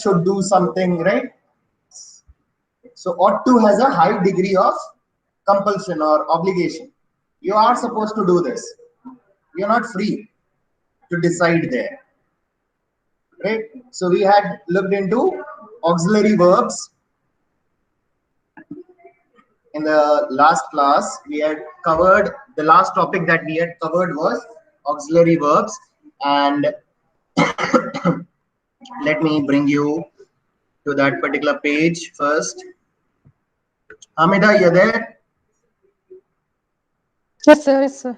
should do something, right? So ought to has a high degree of compulsion or obligation. You are supposed to do this. You're not free to decide there, right? So we had looked into auxiliary verbs in the last class. We had covered the last topic that we had covered was auxiliary verbs, and let me bring you to that particular page first. Hamida, you there? Yes, sir. Yes, sir.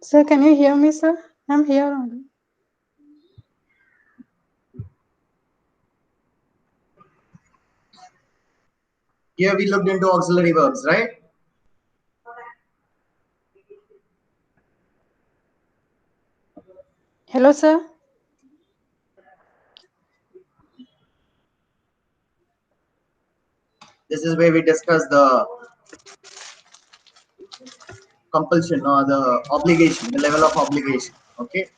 Sir, can you hear me, sir? I'm here only. Here we looked into auxiliary verbs, right? Hello, sir. This is where we discuss the compulsion or the obligation, the level of obligation. Okay.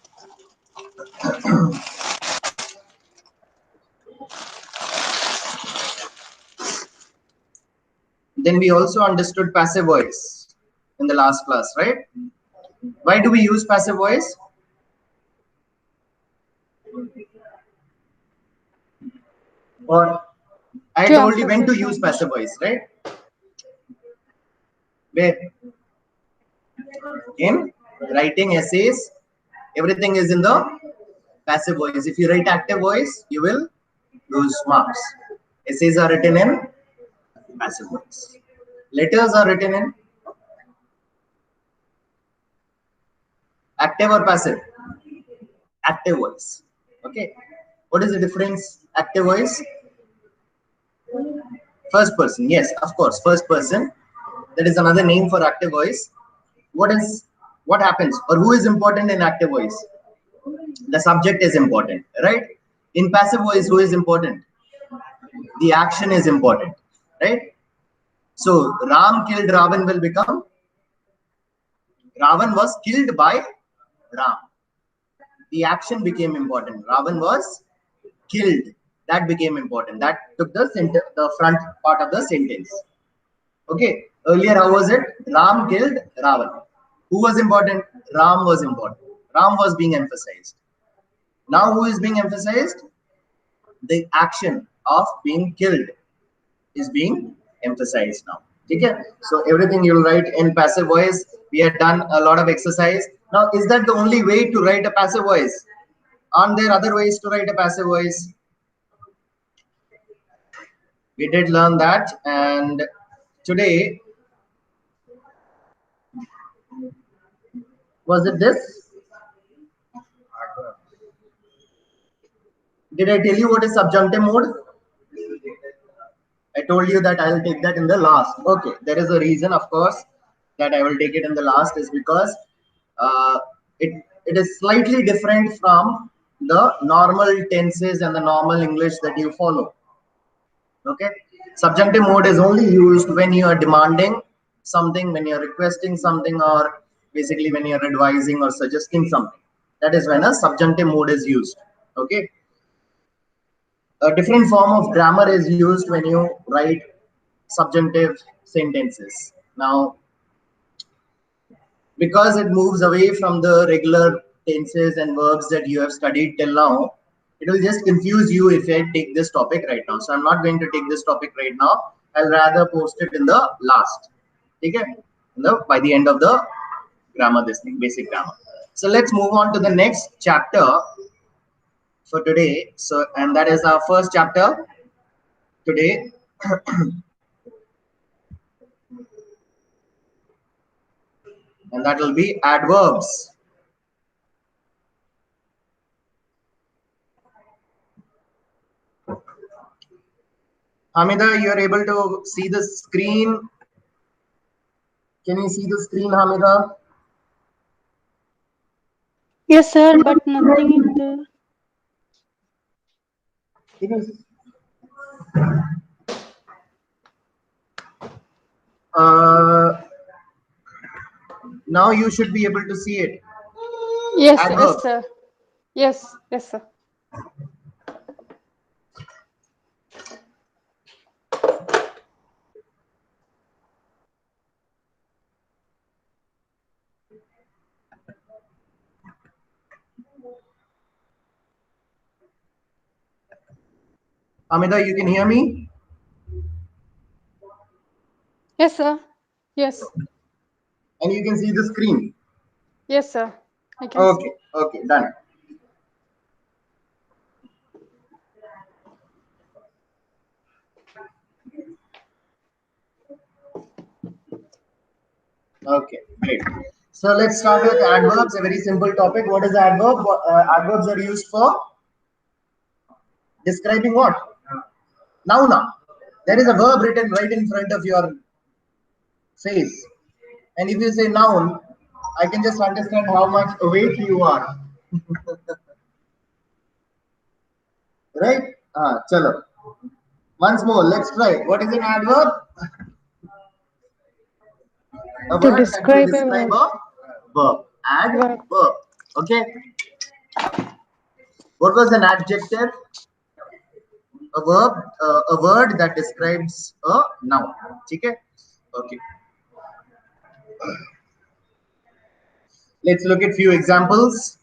Then we also understood passive voice in the last class, right? Why do we use passive voice? Or I To told you when to emphasize use something. passive voice, right? Where in writing essays, everything is in the passive voice. If you write active voice, you will lose marks. Essays are written in passive voice. Letters are written in active or passive? Active voice. Okay. What is the difference? Active voice? First person. Yes, of course. First person. That is another name for active voice. What happens or who is important in active voice? The subject is important, right? In passive voice, who is important? The action is important, right? So Ram killed Ravan will become Ravan was killed by Ram. The action became important. Ravan was killed. That became important. That took the front part of the sentence. Okay. Earlier, how was it? Ram killed Ravan. Who was important? Ram was important. Ram was being emphasized. Now, who is being emphasized? The action of being killed is being emphasized now. Okay? So everything you'll write in passive voice. We had done a lot of exercise. Now, is that the only way to write a passive voice? Aren't there other ways to write a passive voice? We did learn that, and today, was it this? Did I tell you what is subjunctive mode? I told you that I'll take that in the last. Okay, there is a reason, of course, that I will take it in the last is because uh, it is slightly different from the normal tenses and the normal English that you follow. Okay, subjunctive mode is only used when you are demanding something, when you are requesting something, or basically when you are advising or suggesting something. That is when a subjunctive mode is used. Okay, a different form of grammar is used when you write subjunctive sentences. Now, because it moves away from the regular tenses and verbs that you have studied till now, it will just confuse you if I take this topic right now. So I'm not going to take this topic right now. I'll rather post it in the last. Okay? By the end of the grammar, this thing, basic grammar. So let's move on to the next chapter for today. So, and that is our first chapter today. And that will be adverbs. Hamida, you are able to see the screen. Can you see the screen, Hamida? Yes, sir, but nothing in the. Now you should be able to see it. Yes, Adverb. yes, sir. Yes, yes, sir. Amida, you can hear me? Yes, sir. Yes, And you can see the screen. yes, sir. I can see. Okay, okay, done. Okay, great. So let's start with adverbs, a very simple topic. What is adverb? Adverbs are used for describing what? Noun. There is a verb written right in front of your face. And if you say noun, I can just understand how much awake you are. Right? Chalo. Once more, let's try. What is an adverb? A To word that will describe a describe word. a verb. Verb. Adverb. Okay. What was an adjective? A verb, a word that describes a noun. Okay. Okay. Let's look at few examples.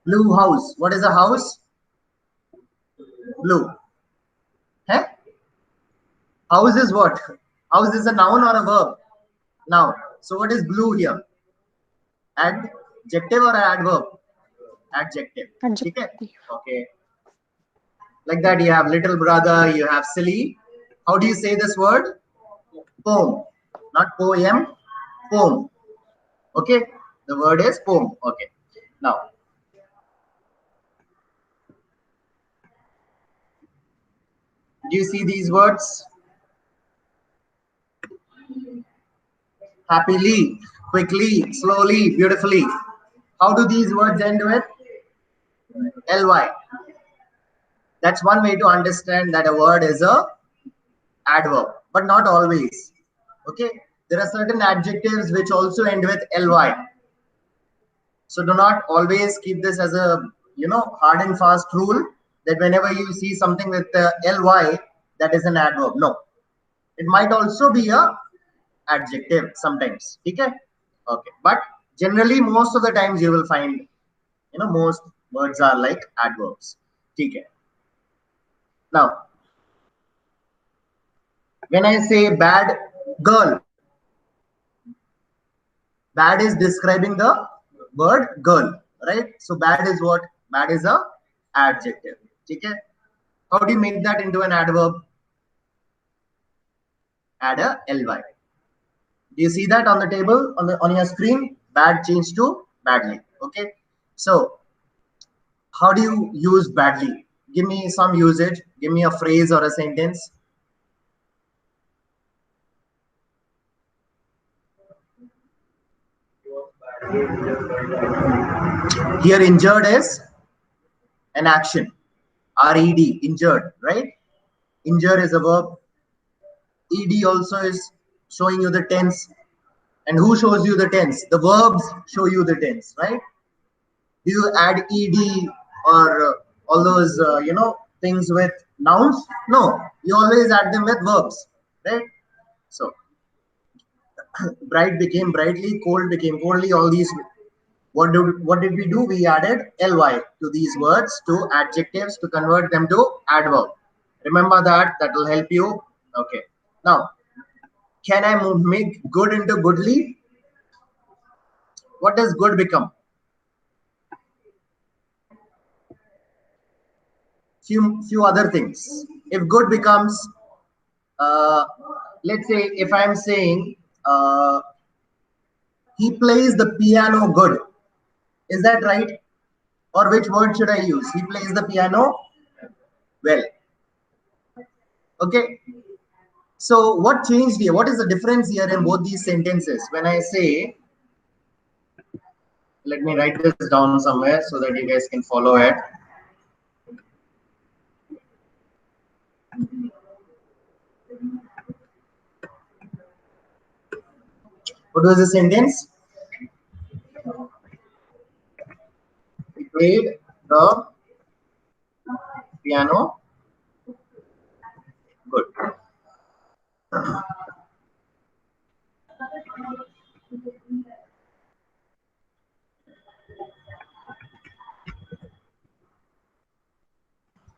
Blue house. What is a house? Blue. Huh? House is what? House is a noun or a verb? Noun. So what is blue here? Adjective or adverb? Adjective. Okay. Adjective. Okay. Like that, you have little brother, you have silly. How do you say this word? Poem. Not poem, poem. Okay. The word is poem. Okay. Now, do you see these words? Happily, quickly, slowly, beautifully. How do these words end with? Ly. That's one way to understand that a word is a adverb, but not always. Okay, there are certain adjectives which also end with ly. So do not always keep this as a hard and fast rule that whenever you see something with ly, that is an adverb. No, it might also be a adjective sometimes. Okay, okay, but generally most of the times you will find most words are like adverbs. Okay. Now, when I say bad girl, bad is describing the word girl, right? So bad is what? Bad is a adjective. Okay. How do you make that into an adverb? Add a ly. Do you see that on the table on your screen? Bad changed to badly. Okay. So how do you use badly? Give me some usage. Give me a phrase or a sentence. Here, injured is an action. Red, injured, right? Injure is a verb. Ed also is showing you the tense. And who shows you the tense? The verbs show you the tense, right? Do you add ed or all those things with nouns? No, you always add them with verbs, right? So bright became brightly, cold became coldly. All these. What did we do? We added ly to these words, to adjectives, to convert them to adverb. Remember that. That will help you. Okay. Now, can I make good into goodly? What does good become? Few other things. If good becomes, uh, let's say, if I'm saying he plays the piano good, is that right? Or which word should I use? He plays the piano well. Okay. So what changed here? What is the difference here in both these sentences? When I say, let me write this down somewhere so that you guys can follow it. What was the sentence? He played the piano good.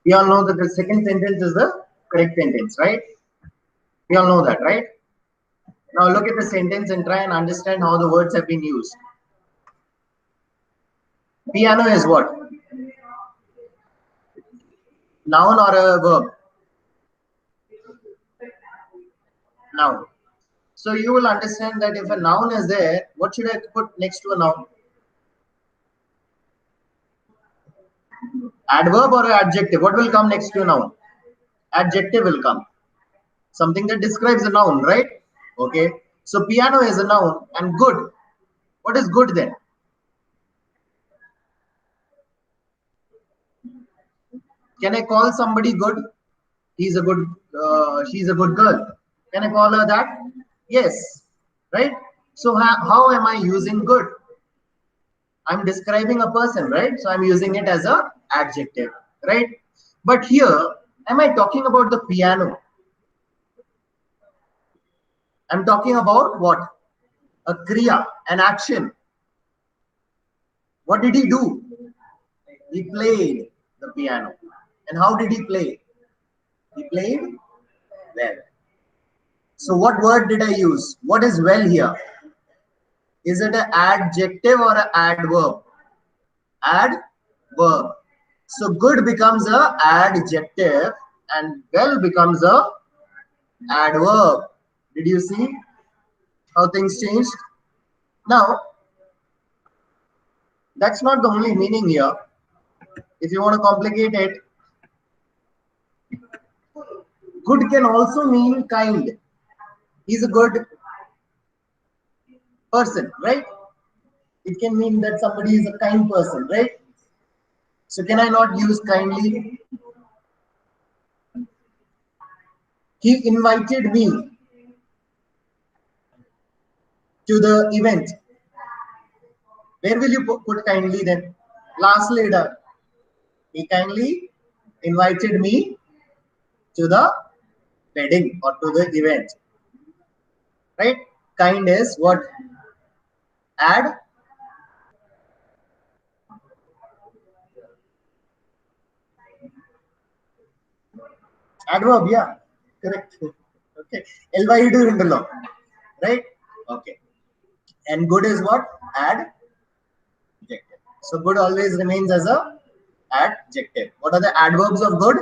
We all know that the second sentence is the correct sentence, right? We all know that, right? Now look at the sentence and try and understand how the words have been used. Piano is what? Noun or a verb? Noun. So you will understand that if a noun is there, what should I put next to a noun? Adverb or adjective? What will come next to a noun? Adjective will come. Something that describes a noun, right? Okay. So piano is a noun and good. What is good then? Can I call somebody good? He's a good, she's a good girl. Can I call her that? Yes. Right? So how am I using good? I'm describing a person, right? So I'm using it as a adjective, right? But here, am I talking about the piano? I'm talking about what? A kriya, an action. What did he do? He played the piano. And how did he play? He played well. So what word did I use? What is well here? Is it an adjective or an adverb? Adverb. So good becomes a adjective and well becomes a adverb. Did you see how things changed? Now, that's not the only meaning here. If you want to complicate it, good can also mean kind. He's a good person, right? It can mean that somebody is a kind person, right? So can I not use kindly? He invited me to the event. Where will you put kindly then? Last leader. He kindly invited me to the wedding or to the event. Right? Kind is what? Add. Adverb, yeah. Correct. Okay. LYD ഉണ്ടല്ലോ. Right? Okay. And good is what? Adjective. So good always remains as a adjective. What are the adverbs of good?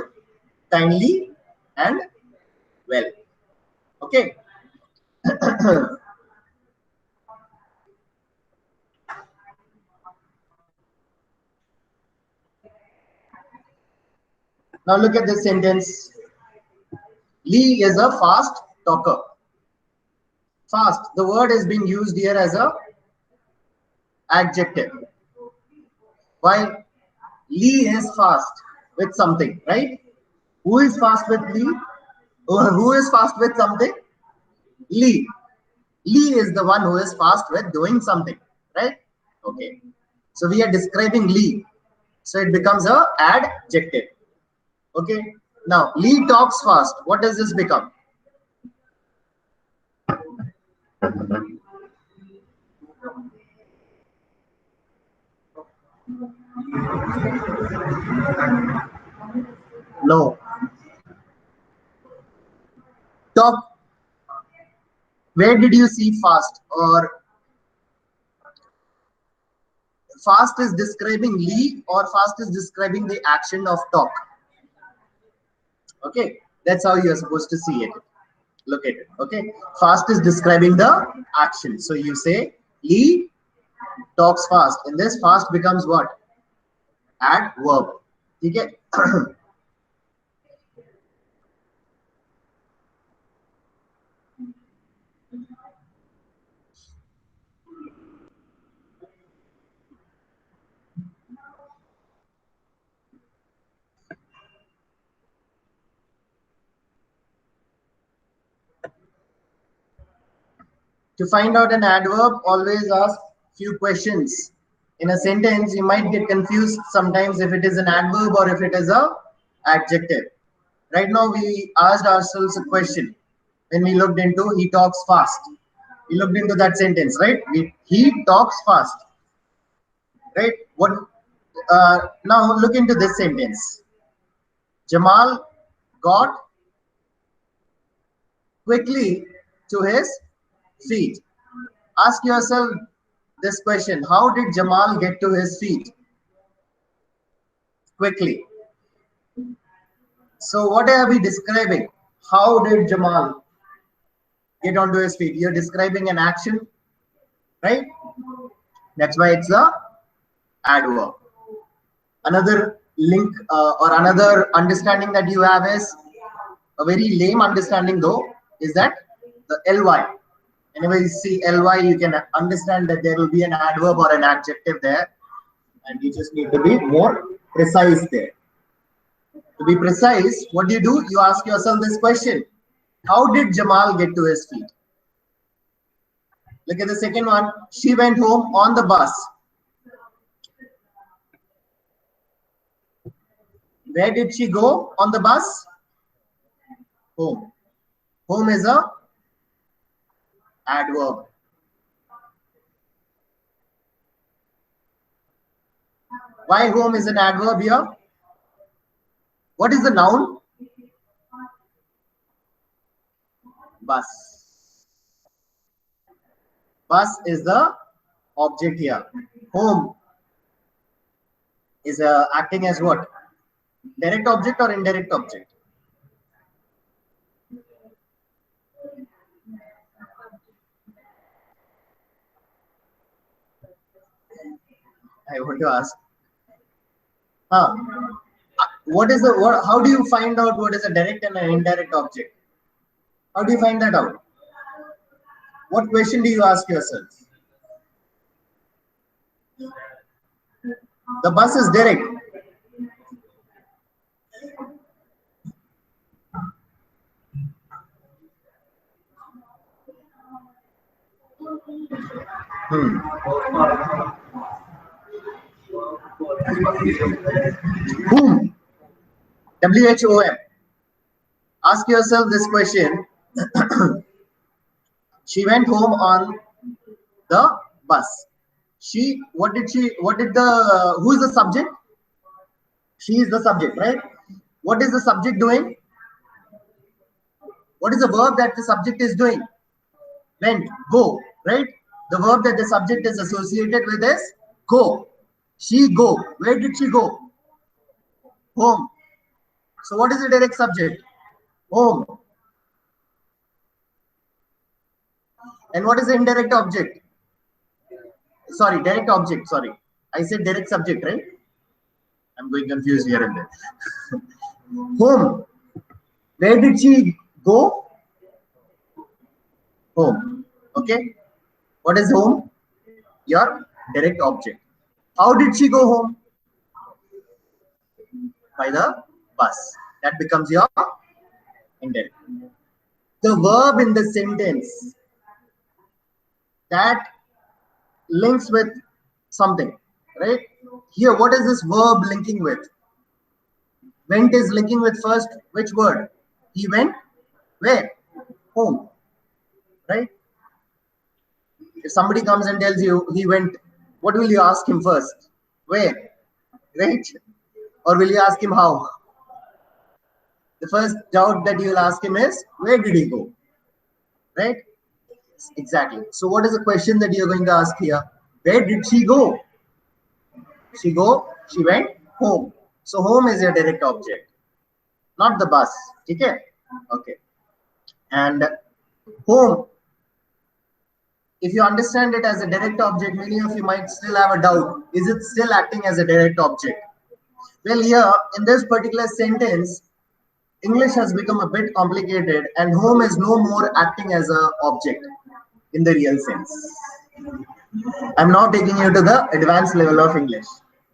Kindly and well. Okay. Now look at this sentence. Lee is a fast talker. Fast. The word is being used here as a adjective. Why? Lee is fast with something, right? Who is fast with Lee? Who is fast with something? Lee. Lee is the one who is fast with doing something, right? Okay. So we are describing Lee. So it becomes a adjective. Okay. Now Lee talks fast. What does this become? No. Talk. Where did you see fast? Or fast is describing Lee or fast is describing the action of talk? Okay. That's how you're supposed to see it. Look at it. Okay. Fast is describing the action. So you say Lee talks fast. In this, fast becomes what? Adverb. Okay. To find out an adverb, always ask few questions. In a sentence, you might get confused sometimes if it is an adverb or if it is a adjective. Right now, we asked ourselves a question when we looked into he talks fast. We looked into that sentence, right? He talks fast, right? What? Now look into this sentence. Jamal got quickly to his feet. Ask yourself this question: how did Jamal get to his feet quickly? So what are we describing? How did Jamal get onto his feet? You're describing an action, right? That's why it's a adverb. Another link or another understanding that you have is a very lame understanding though, is that the ly. Whenever you see ly, you can understand that there will be an adverb or an adjective there, and you just need to be more precise there. To be precise, what do? You ask yourself this question: how did Jamal get to his feet? Look at the second one. She went home on the bus. Where did she go on the bus? Home. Home is a adverb. Why home is an adverb here? What is the noun? Bus. Bus is the object here. Home is acting as what? Direct object or indirect object? I want to ask. What is the what? How do you find out what is a direct and an indirect object? How do you find that out? What question do you ask yourself? The bus is direct. Whom? WHOM. Ask yourself this question. She went home on the bus. What did who is the subject? She is the subject, right? What is the subject doing? What is the verb that the subject is doing? Went, go, right? The verb that the subject is associated with is go. She go. Where did she go? Home. So what is the direct subject? Home. And what is the indirect object? Sorry, direct object. Sorry. I said direct subject, right? I'm going confused here and there. Home. Where did she go? Home. Okay. What is home? Your direct object. How did she go home? By the bus. That becomes your indirect. The verb in the sentence that links with something, right? Here, what is this verb linking with? Went is linking with first which word? He went where? Home, right? If somebody comes and tells you he went, what will you ask him first? Where? Right? Or will you ask him how? The first doubt that you will ask him is, where did he go? Right? Exactly. So what is the question that you're going to ask here? Where did she go? She went home. So home is your direct object, not the bus. Okay? Okay. And home, if you understand it as a direct object, many of you might still have a doubt. Is it still acting as a direct object? Well, here in this particular sentence, English has become a bit complicated and home is no more acting as an object in the real sense. I'm now taking you to the advanced level of English.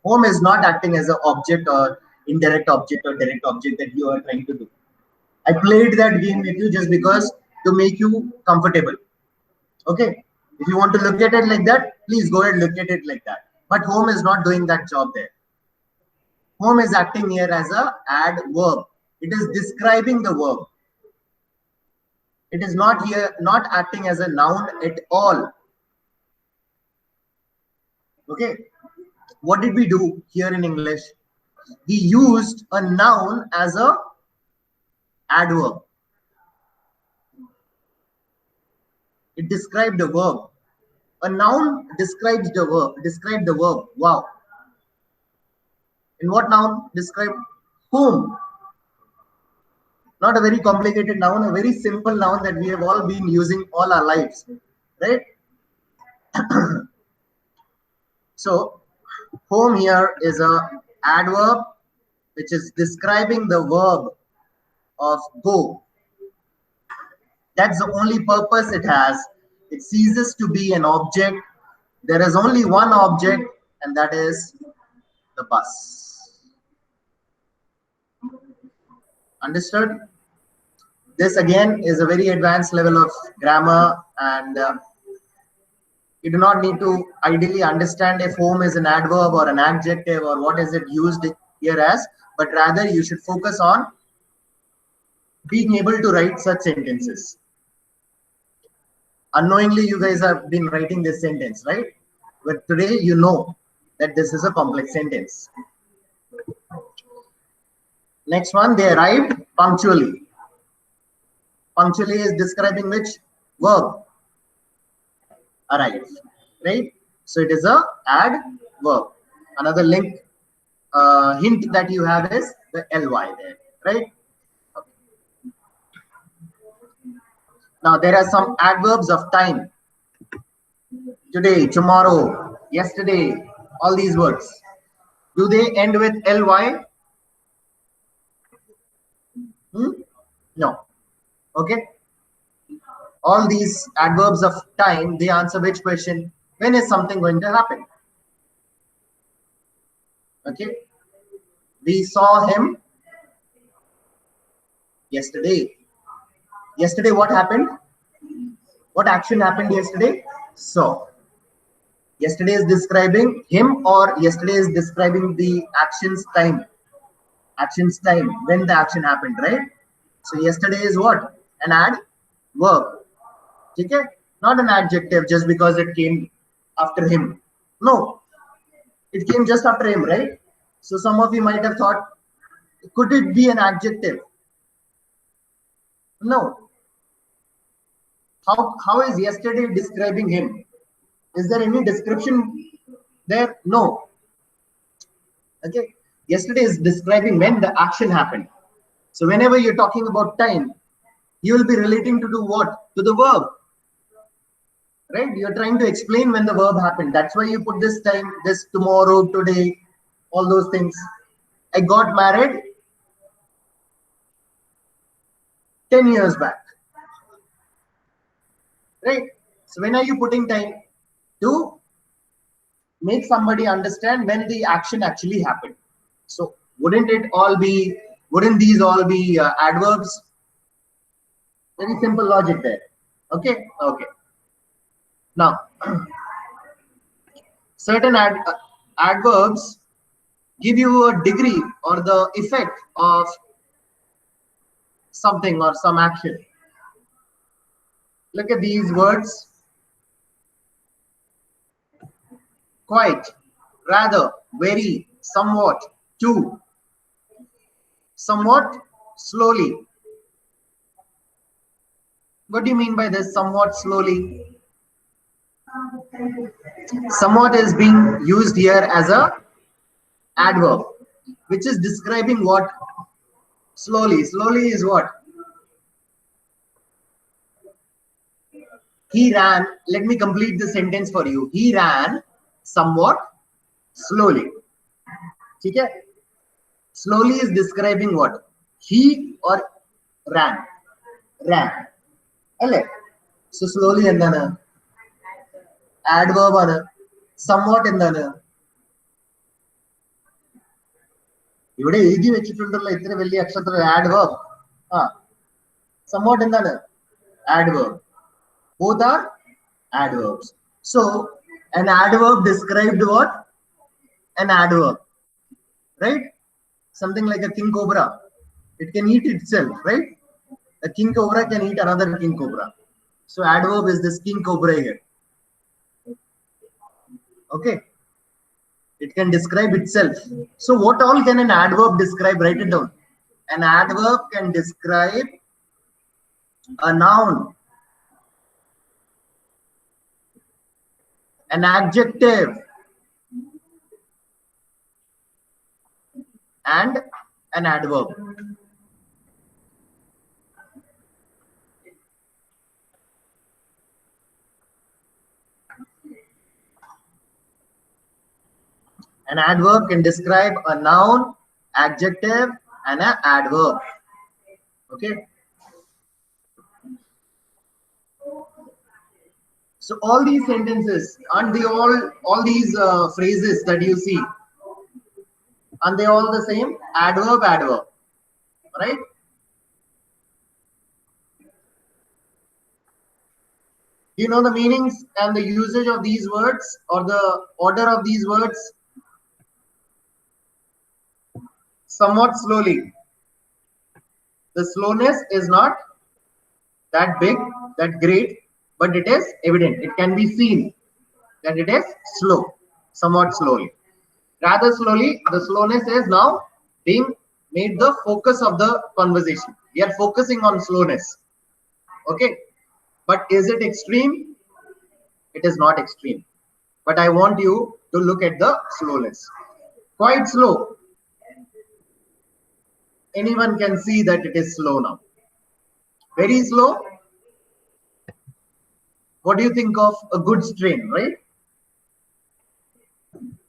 Home is not acting as an object or indirect object or direct object that you are trying to do. I played that game with you just because to make you comfortable. Okay, if you want to look at it like that, please go ahead and look at it like that. But home is not doing that job there. Home is acting here as a adverb. It is describing the verb. It is not here, not acting as a noun at all. Okay, what did we do here in English? We used a noun as a adverb. It described the verb. A noun describes the verb. Describe the verb. Wow. In what noun? Describe whom. Not a very complicated noun, a very simple noun that we have all been using all our lives, right? So, whom here is a adverb which is describing the verb of go. That's the only purpose it has. It ceases to be an object. There is only one object, and that is the bus. Understood? This again is a very advanced level of grammar, and you do not need to ideally understand if home is an adverb or an adjective or what is it used here as, but rather you should focus on being able to write such sentences. Unknowingly, you guys have been writing this sentence, right? But today you know that this is a complex sentence. Next one, they arrived punctually. Punctually is describing which verb? Arrive, right? So it is a adverb. Another link hint that you have is the ly there, right? Okay. Now there are some adverbs of time. Today, tomorrow, yesterday, all these words. Do they end with ly? No. Okay. All these adverbs of time, they answer which question? When is something going to happen? Okay. We saw him yesterday. Yesterday, what happened? What action happened yesterday? Saw. Yesterday is describing him, or yesterday is describing the action's time. Action's time, when the action happened, right? So yesterday is what? An adverb. Okay? Not an adjective just because it came after him. No. It came just after him, right? So some of you might have thought, could it be an adjective? No. How is yesterday describing him? Is there any description there? No. Okay. Yesterday is describing when the action happened. So whenever you're talking about time, you will be relating to do what? To the verb. Right? You're trying to explain when the verb happened. That's why you put this time, this tomorrow, today, all those things. I got married 10 years back. Right? So when are you putting time? To make somebody understand when the action actually happened. So wouldn't these all be adverbs? Very simple logic there. Okay. Okay. Now, certain adverbs give you a degree or the effect of something or some action. Look at these words. Quite, rather, very, somewhat, too. Somewhat, slowly. What do you mean by this, somewhat, slowly? Somewhat is being used here as a adverb, which is describing what? Slowly. Slowly is what? He ran. Let me complete the sentence for you. He ran somewhat slowly. Okay? Slowly is describing what? He or ran. Ran. So slowly endana. Adverb ana. Somewhat endana. ഇവിടെ എഴുതി വെച്ചിട്ടുണ്ടല്ലോ ഇത്ര വലിയ അക്ഷരത്തിൽ adverb. Somewhat എന്താണ്? Adverb. Both are Adverbs. So an adverb described what? An adverb, right? Something like a king cobra. It can eat itself, right? A king cobra can eat another king cobra. So adverb is this king cobra here. Okay. It can describe itself. So what all can an adverb describe? Write it down. An adverb can describe a noun, an adjective, and an adverb. An adverb can describe a noun, adjective, and an adverb. Okay. So all these sentences and all these phrases that you see, and they all the same? Adverb, adverb, right? Do you know the meanings and the usage of these words or the order of these words? Somewhat slowly. The slowness is not that big, that great, but it is evident. It can be seen that it is slow, somewhat slowly. Rather slowly, the slowness is now being made the focus of the conversation. We are focusing on slowness. Okay. But is it extreme? It is not extreme. But I want you to look at the slowness. Quite slow. Anyone can see that it is slow now. Very slow. What do you think of a goods train, right?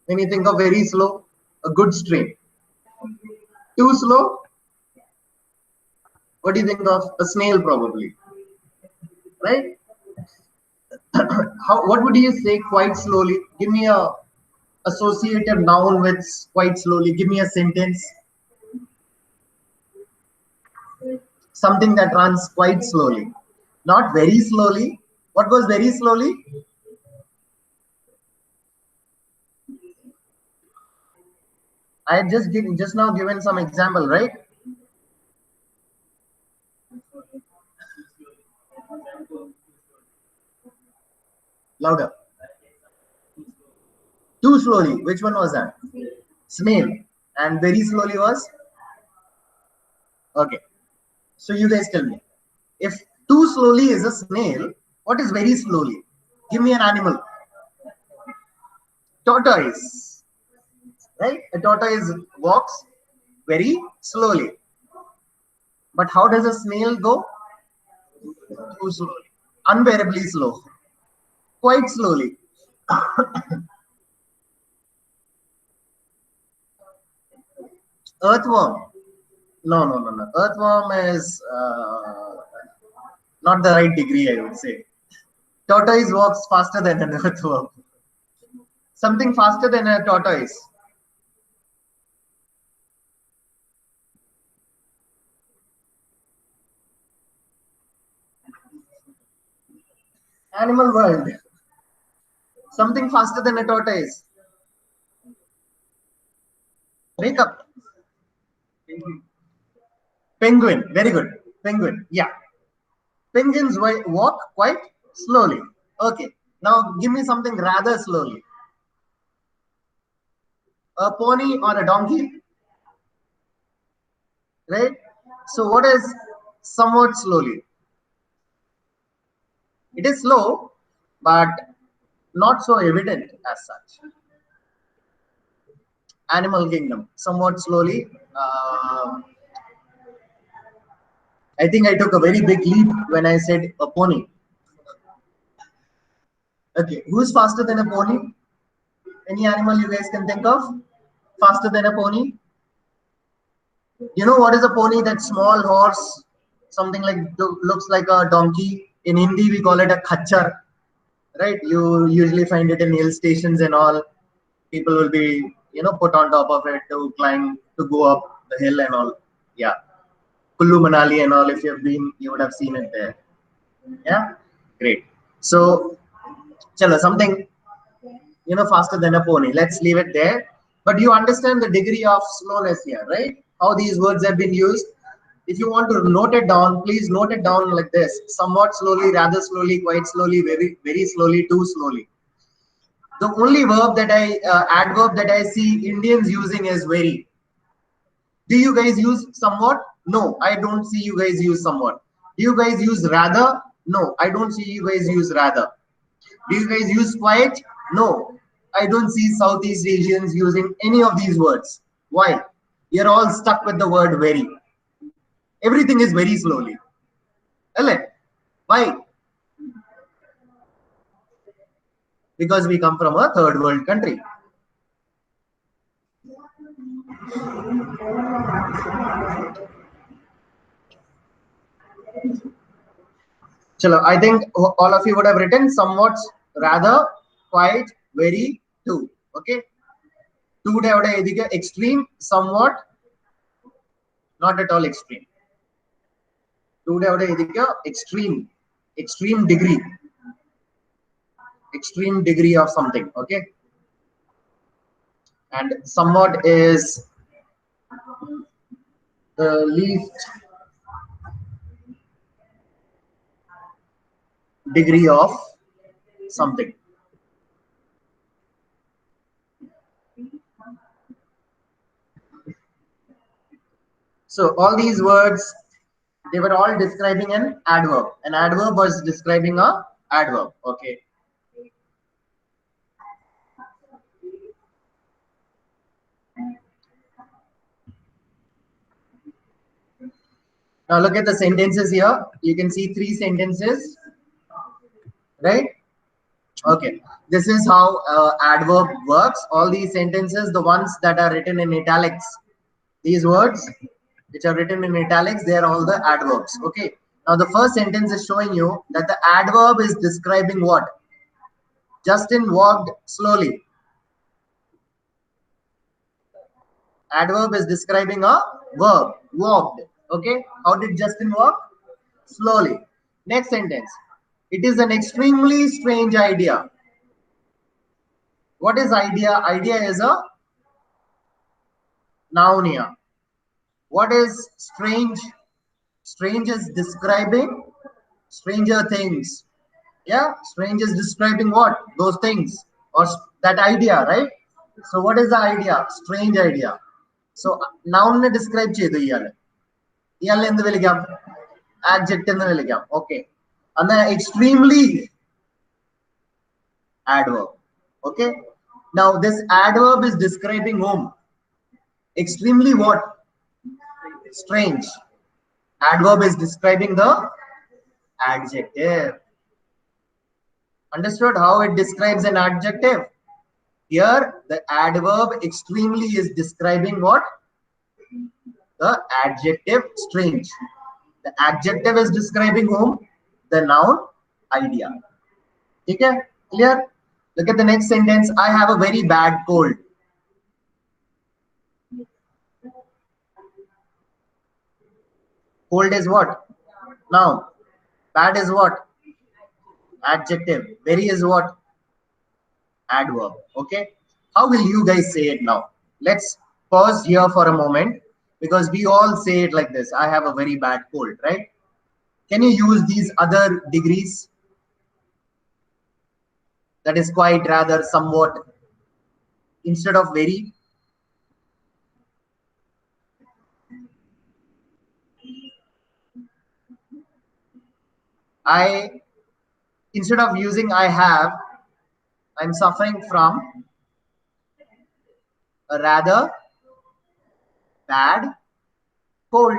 When you think of very slow, a goods train. Too slow. What do you think of a snail, probably? Right? What would you say quite slowly? Give me a associative noun with quite slowly. Give me a sentence. Something that runs quite slowly. Not very slowly. What goes very slowly? I had just now given some example, right? Louder. Too slowly. Which one was that? Snail. And very slowly was? Okay. So you guys tell me. If too slowly is a snail, what is very slowly? Give me an animal. Tortoise. Right? A tortoise walks very slowly. But how does a snail go? Too slowly. Unbearably slow. Quite slowly. Earthworm. No. Earthworm is not the right degree, I would say. Tortoise walks faster than an earthworm. Something faster than a tortoise. Animal world. Something faster than a tortoise. Wake up. Penguin. Very good. Penguin. Yeah. Penguins walk quite slowly. Okay. Now give me something rather slowly. A pony or a donkey. Right? So what is somewhat slowly? It is slow, but not so evident as such. Animal kingdom. Somewhat slowly. I think I took a very big leap when I said a pony. Okay, who's faster than a pony? Any animal you guys can think of? Faster than a pony? You know what is a pony? That small horse, something like looks like a donkey. In Hindi, we call it a khachar, right? You usually find it in hill stations and all. People will be, put on top of it to climb, to go up the hill and all. Yeah. Kullu Manali and all, if you have been, you would have seen it there. Yeah, great. So Chalo, something, faster than a pony. Let's leave it there. But you understand the degree of slowness here, right? How these words have been used. If you want to note it down, please note it down like this: somewhat slowly, rather slowly, quite slowly, very, very slowly, too slowly. The only adverb that I see Indians using is very. Do you guys use somewhat? No, I don't see you guys use somewhat. Do you guys use rather? No, I don't see you guys use rather. Do you guys use quite? No, I don't see Southeast Asians using any of these words. Why? You're all stuck with the word very. Everything is very slowly. Why? Because we come from a third world country. Chalo, I think all of you would have written somewhat, rather, quite, very, too. Okay. Two extreme, somewhat, not at all extreme. Two extreme, extreme degree of something. Okay. And somewhat is the least degree of something. So all these words, they were all describing an adverb. An adverb was describing a adverb. Okay. Now look at the sentences here. You can see 3 sentences, right? Okay. This is how adverb works. All these sentences, the ones that are written in italics, these words which are written in italics, they are all the adverbs. Okay. Now the first sentence is showing you that the adverb is describing what? Justin walked slowly. Adverb is describing a verb, walked. Okay. How did Justin walk? Slowly. Next sentence. It is an extremely strange idea. What is idea? Idea is a noun here. What is strange? Strange is describing stranger things. Yeah, strange is describing what? Those things or that idea, right? So what is the idea? Strange idea. So noun ne describe cheyidu iyale. Iyale endu vilikam? Adjective ennu vilikam. Okay. And then extremely adverb. Okay. Now this adverb is describing whom? Extremely what? Strange. Adverb is describing the adjective. Understood how it describes an adjective? Here, the adverb extremely is describing what? The adjective strange. The adjective is describing whom? The noun idea. Okay? Clear? Look at the next sentence. I have a very bad cold. Cold is what? Noun. Bad is what? Adjective. Very is what? Adverb. Okay. How will you guys say it now? Let's pause here for a moment because we all say it like this. I have a very bad cold, right? Can you use these other degrees? That is quite, rather, somewhat, instead of very. Instead of using I have, I'm suffering from a rather bad cold.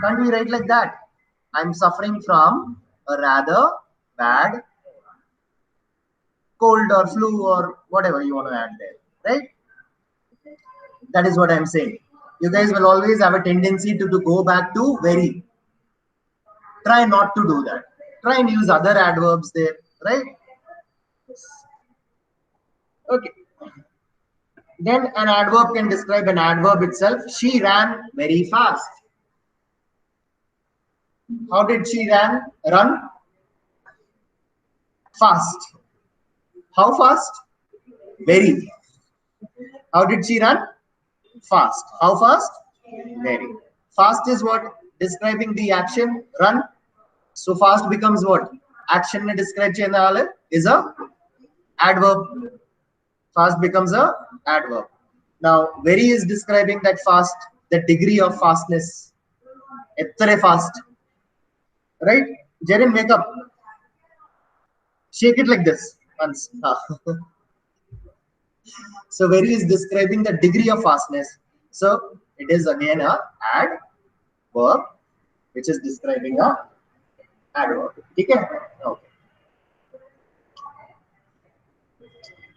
Can't we write like that? I'm suffering from a rather bad cold or flu or whatever you want to add there, right? That is what I'm saying. You guys will always have a tendency to go back to very. Try not to do that. Try and use other adverbs there, right? Okay. Then an adverb can describe an adverb itself. She ran very fast. How did she run? Fast. How fast? Very. How did she run? Fast. How fast? Very. Fast is what? Describing the action, run. So fast becomes what? Action ne describe cheyna is a adverb. Fast becomes a adverb. Now, very is describing that fast, the degree of fastness. Ettre fast. Right? Jaren, make up. Shake it like this once. So very is describing the degree of fastness. So it is again a adverb, which is describing a adverb. Okay. Okay.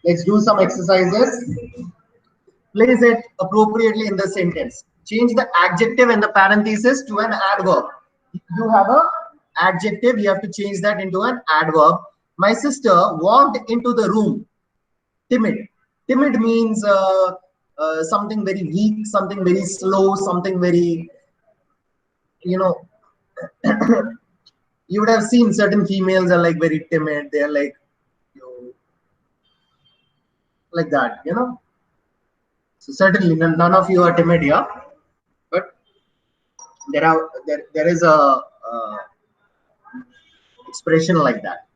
Let's do some exercises. Place it appropriately in the sentence. Change the adjective in the parenthesis to an adverb. You have a adjective, you have to change that into an adverb. My sister walked into the room. Timid. Timid means something very weak, something very slow, something very, you know, you would have seen certain females are like very timid. They're like, like that, you know. So certainly none of you are timid here, but there is a expression like that.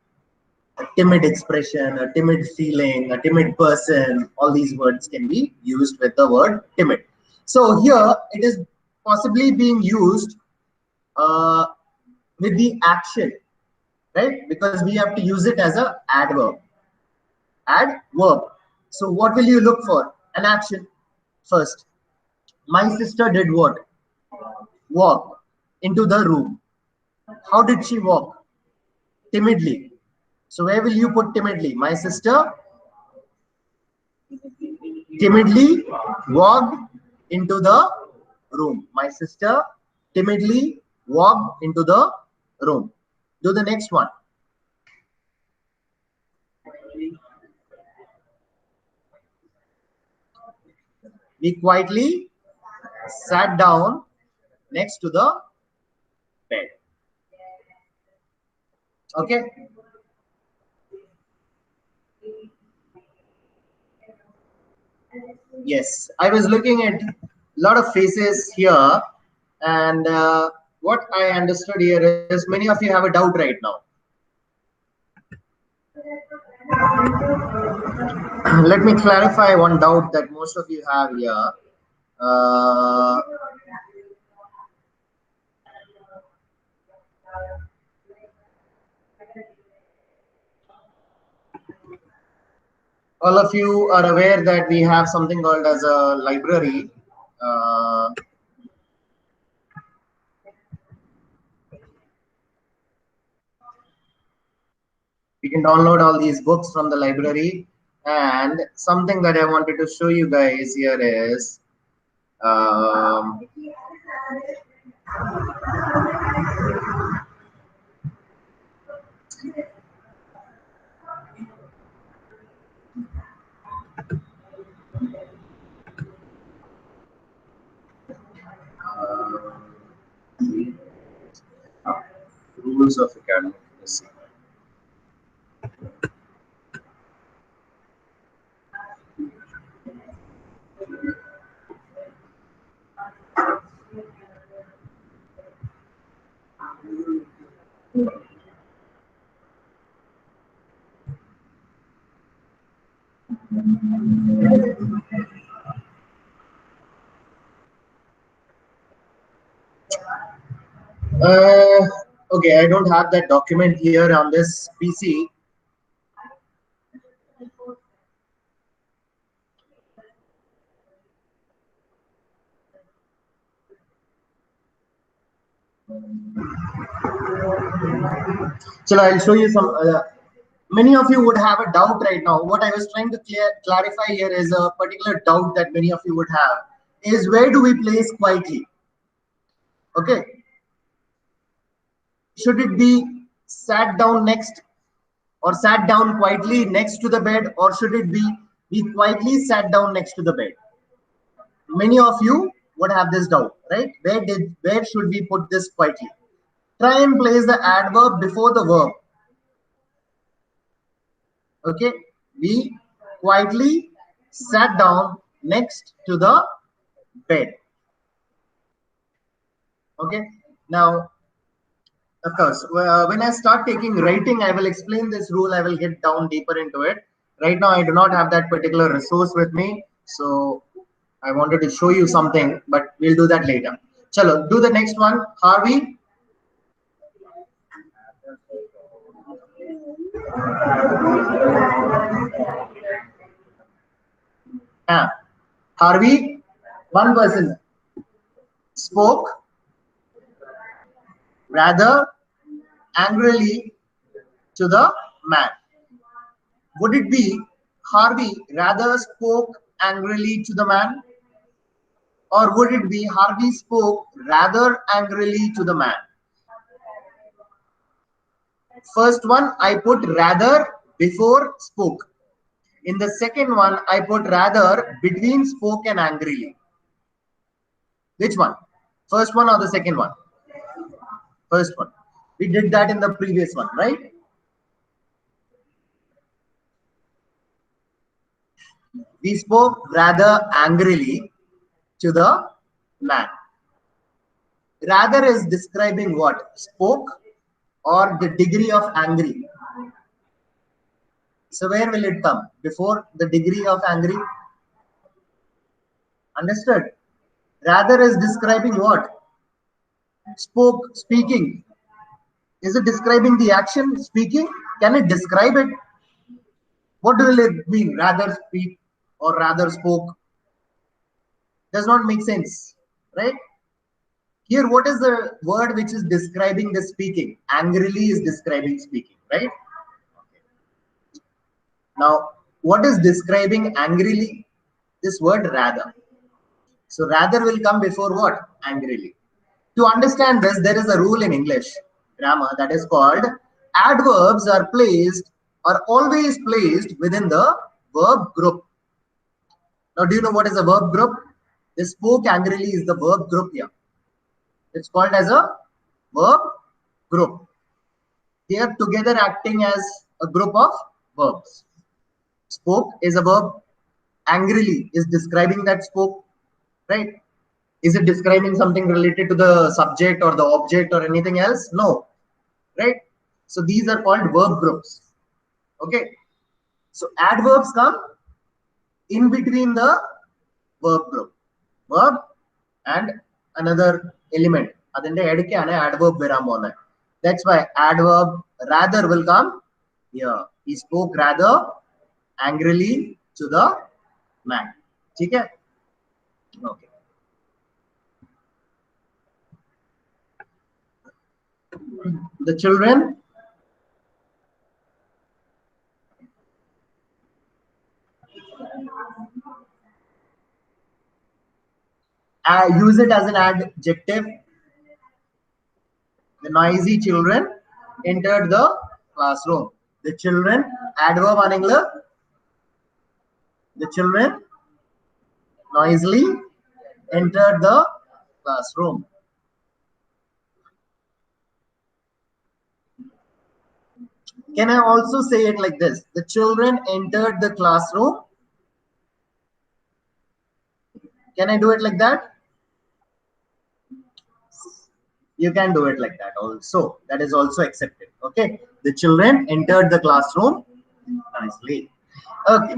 A timid expression, a timid feeling, a timid person, all these words can be used with the word timid. So here it is possibly being used with the action, right? Because we have to use it as a adverb. Adverb. So what will you look for? An action first. My sister did what? Walk into the room. How did she walk? Timidly. So where will you put timidly? My sister timidly walked into the room. My sister timidly walked into the room. Do the next one. We quietly sat down next to the bed. Okay. Yes, I was looking at a lot of faces here, and what I understood here is many of you have a doubt right now. Let me clarify one doubt that most of you have here. All of you are aware that we have something called as a library. You can download all these books from the library. And something that I wanted to show you guys here is rules of academic literacy. Okay, I don't have that document here on this PC. So I'll show you some. Many of you would have a doubt right now. What I was trying to clarify here is a particular doubt that many of you would have is where do we place quietly? Okay. Should it be sat down next or sat down quietly next to the bed, or should it be quietly sat down next to the bed? Many of you would have this doubt, right? Where should we put this quietly? Try and place the adverb before the verb. Okay, We quietly sat down next to the bed. Okay. Now, of course, when I start taking writing, I will explain this rule. I will get down deeper into it. Right now, I do not have that particular resource with me. So I wanted to show you something, but we'll do that later. Chalo, do the next one. Harvey. Harvey, one person spoke rather angrily to the man. Would it be Harvey rather spoke angrily to the man? Or would it be Harvey spoke rather angrily to the man? First one, I put rather before spoke. In the second one, I put rather between spoke and angrily. Which one? First one or the second one? First one. We did that in the previous one, right? We spoke rather angrily to the man. Rather is describing what? Spoke or the degree of angry. So where will it come? Before the degree of angry? Understood? Rather is describing what? Spoke, speaking. Is it describing the action, speaking? Can it describe it? What will it mean? Rather speak or rather spoke? Does not make sense, right? Here, what is the word which is describing the speaking? Angrily is describing speaking, right? Now, what is describing angrily? This word rather. So rather will come before what? Angrily. To understand this, there is a rule in English grammar that is called adverbs are always placed within the verb group. Now, do you know what is a verb group? The spoke angrily is the verb group here. It's called as a verb group. They are together acting as a group of verbs. Spoke is a verb. Angrily is describing that spoke, right? Is it describing something related to the subject or the object or anything else? No, right? So these are called verb groups. Okay. So adverbs come in between the verb group. Verb and another element. Adverb. That's why adverb rather will come here. He spoke rather angrily to the man. Okay. Okay. The children use it as an adjective. The noisy children entered the classroom. The children, adverb anengla. The children noisily entered the classroom. Can I also say it like this? The children entered the classroom. Can I do it like that? You can do it like that also. That is also accepted. Okay. The children entered the classroom nicely. Okay.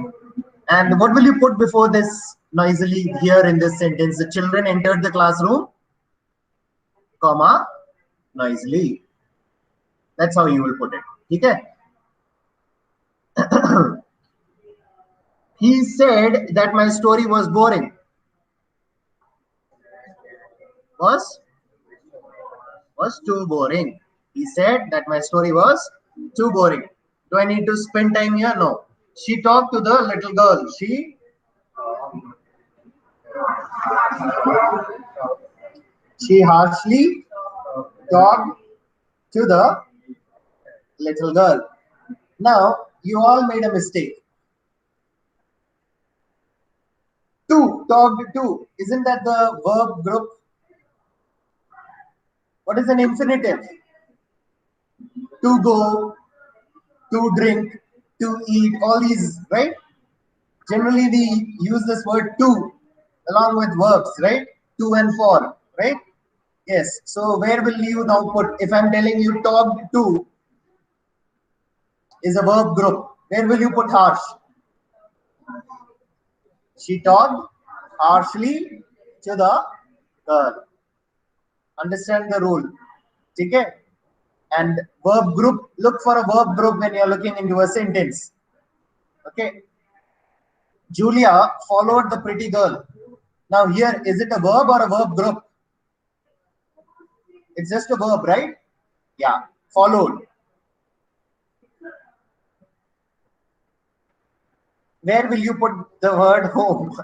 And what will you put before this noisily here in this sentence? The children entered the classroom, comma, noisily. That's how you will put it. Okay. He said that my story was boring. Was too boring. He said that my story was too boring. Do I need to spend time here? No. She talked to the little girl. She harshly talked to the little girl. Now, you all made a mistake. To, talked to. Isn't that the verb group? What is an infinitive? To go, to drink, to eat, all these, right? Generally, we use this word to along with verbs, right? To and for, right? Yes. So where will you now put? If I'm telling you talked to is a verb group, where will you put harsh? She talked harshly to the girl. Understand the rule. Okay? And verb group, look for a verb group when you're looking into a sentence. Okay? Julia followed the pretty girl. Now here, is it a verb or a verb group? It's just a verb, right? Yeah, followed. Where will you put the word home?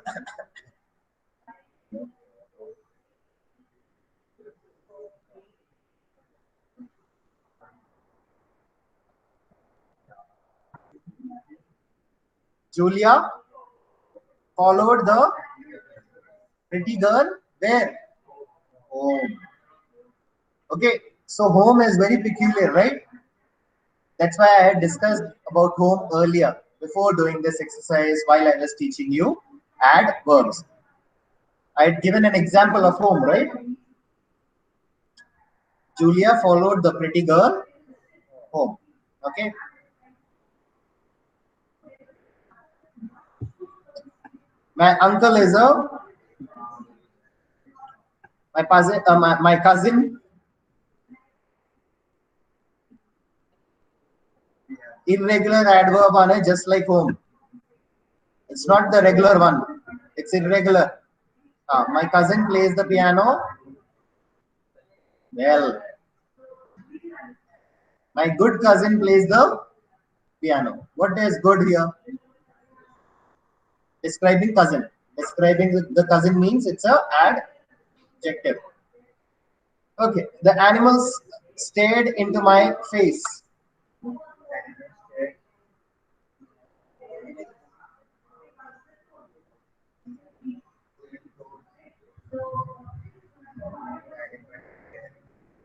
Julia followed the pretty girl. Where? Home. Okay, so home is very peculiar, right? That's why I had discussed about home earlier before doing this exercise while I was teaching you add verbs. I had given an example of home, right? Julia followed the pretty girl home. Okay. My uncle is a my cousin. Irregular adverb on it, just like home. It's not the regular one. It's irregular. My cousin plays the piano. Well, my good cousin plays the piano. What is good here? Describing cousin. Describing the cousin means it's a adjective. Okay. The animals stared into my face.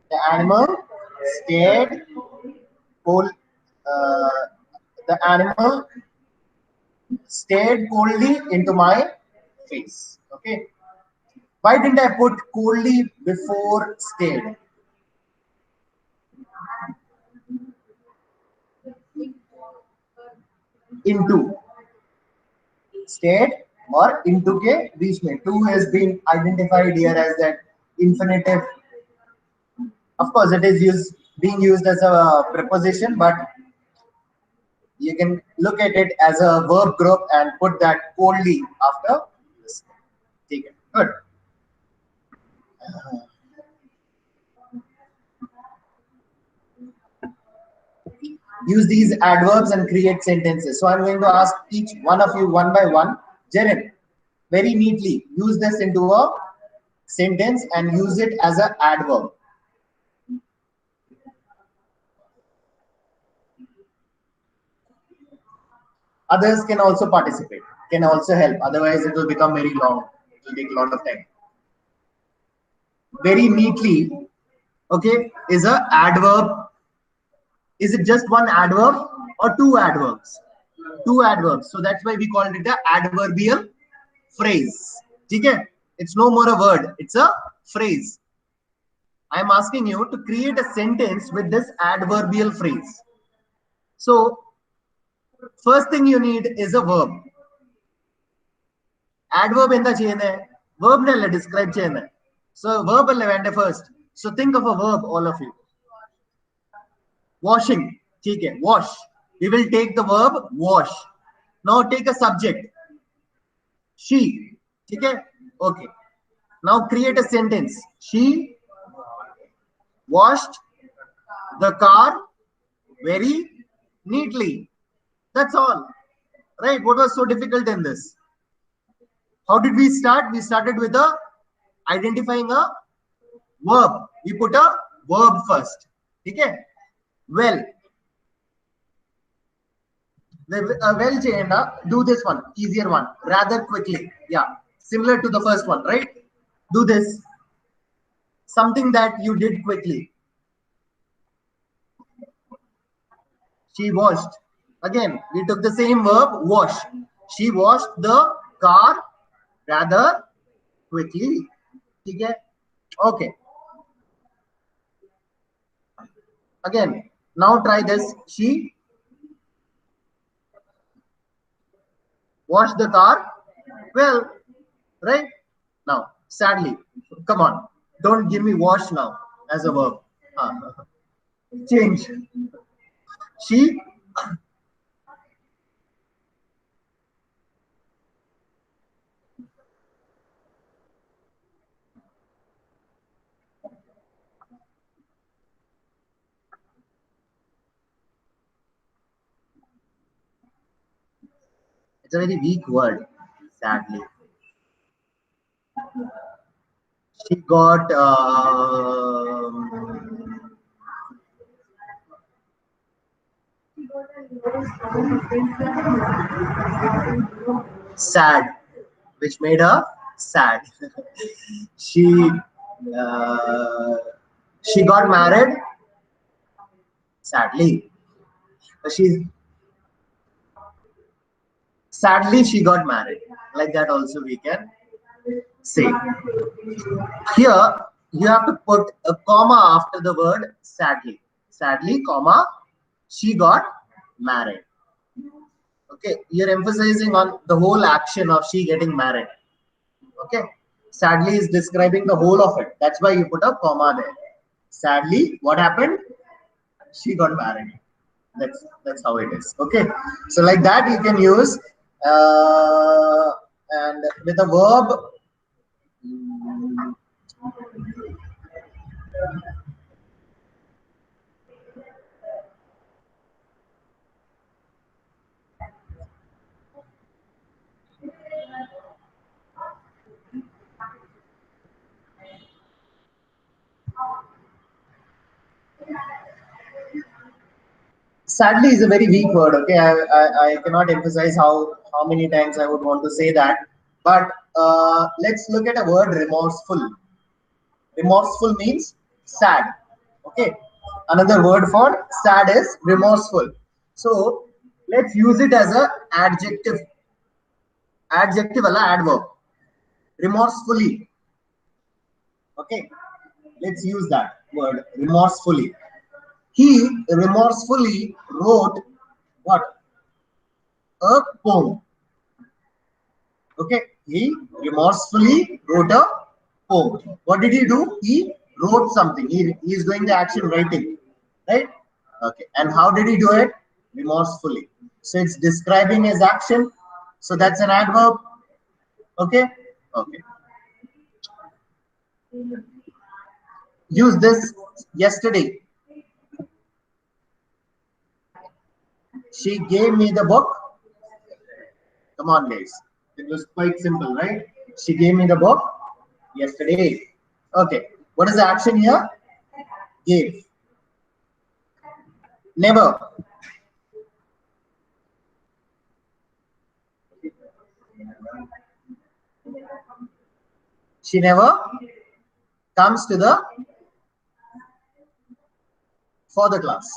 The animal stared cold. Uh, the animal stared coldly into my face. Okay. Why didn't I put coldly before stared? Into stared or into के बीच में. To has been identified here as that infinitive. Of course, it is being used as a preposition, but you can look at it as a verb group and put that coldly after this. Okay, good. Use these adverbs and create sentences. So I'm going to ask each one of you one by one. Jaren, very neatly use this into a sentence and use it as an adverb. Others can also participate, can also help. Otherwise, it will become very long. It will take a lot of time. Very neatly, okay, is a adverb. Is it just one adverb or two adverbs? Two adverbs. So that's why we called it a adverbial phrase. Okay? It's no more a word. It's a phrase. I'm asking you to create a sentence with this adverbial phrase. So first thing you need is a verb. Adverb in the chain hai. Verb ne describe chain hai. So verb wende first. So think of a verb, all of you. Washing. Okay, wash. We will take the verb wash. Now take a subject. She. Okay. Okay. Now create a sentence. She washed the car very neatly. That's all. Right? What was so difficult in this? How did we start? We started with identifying a verb. We put a verb first. Okay? Well. Well, Jayenda, do this one. Easier one. Rather quickly. Yeah. Similar to the first one, right? Do this. Something that you did quickly. She washed. Again, we took the same verb, wash. She washed the car rather quickly. Okay. Okay. Again, now try this. She washed the car well, right? Now, sadly, come on. Don't give me wash now as a verb. Change. She it's a very weak word, sadly. She got sad, which made her sad. she uh, she got married sadly. She sadly she got married. Like that also we can say. Here you have to put a comma after the word sadly. Sadly, comma, she got married. Okay, you're emphasizing on the whole action of she getting married. Okay, sadly is describing the whole of it. That's why you put a comma there. Sadly, what happened? She got married. That's how it is. Okay, so like that you can use and with a verb. Sadly is a very weak word. Okay, I cannot emphasize how many times I would want to say that. But let's look at a word remorseful. Remorseful means sad. Okay, another word for sad is remorseful. So let's use it as a adjective. Adjective alla adverb. Remorsefully. Okay, let's use that word remorsefully. He remorsefully wrote what? A poem. Okay, he remorsefully wrote a poem. What did he do? He wrote something. He is doing the action writing, right? Okay, and how did he do it? Remorsefully. So it's describing his action. So that's an adverb. Okay, okay. Use this yesterday. She gave me the book. Come on, guys. It was quite simple, right? She gave me the book yesterday. Okay. What is the action here? Gave. Never. She never comes to the for the class.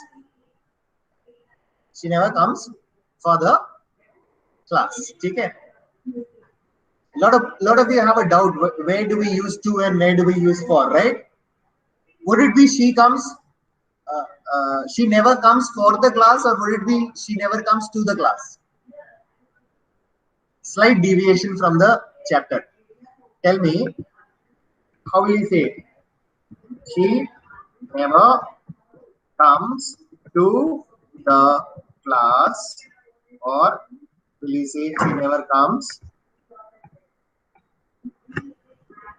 She never comes for the class. Okay. Lot of you have a doubt. Where do we use to and where do we use for? Right? Would it be she comes? She never comes for the class, or would it be she never comes to the class? Slight deviation from the chapter. Tell me, how will you say it? She never comes to the class, or will you say she never comes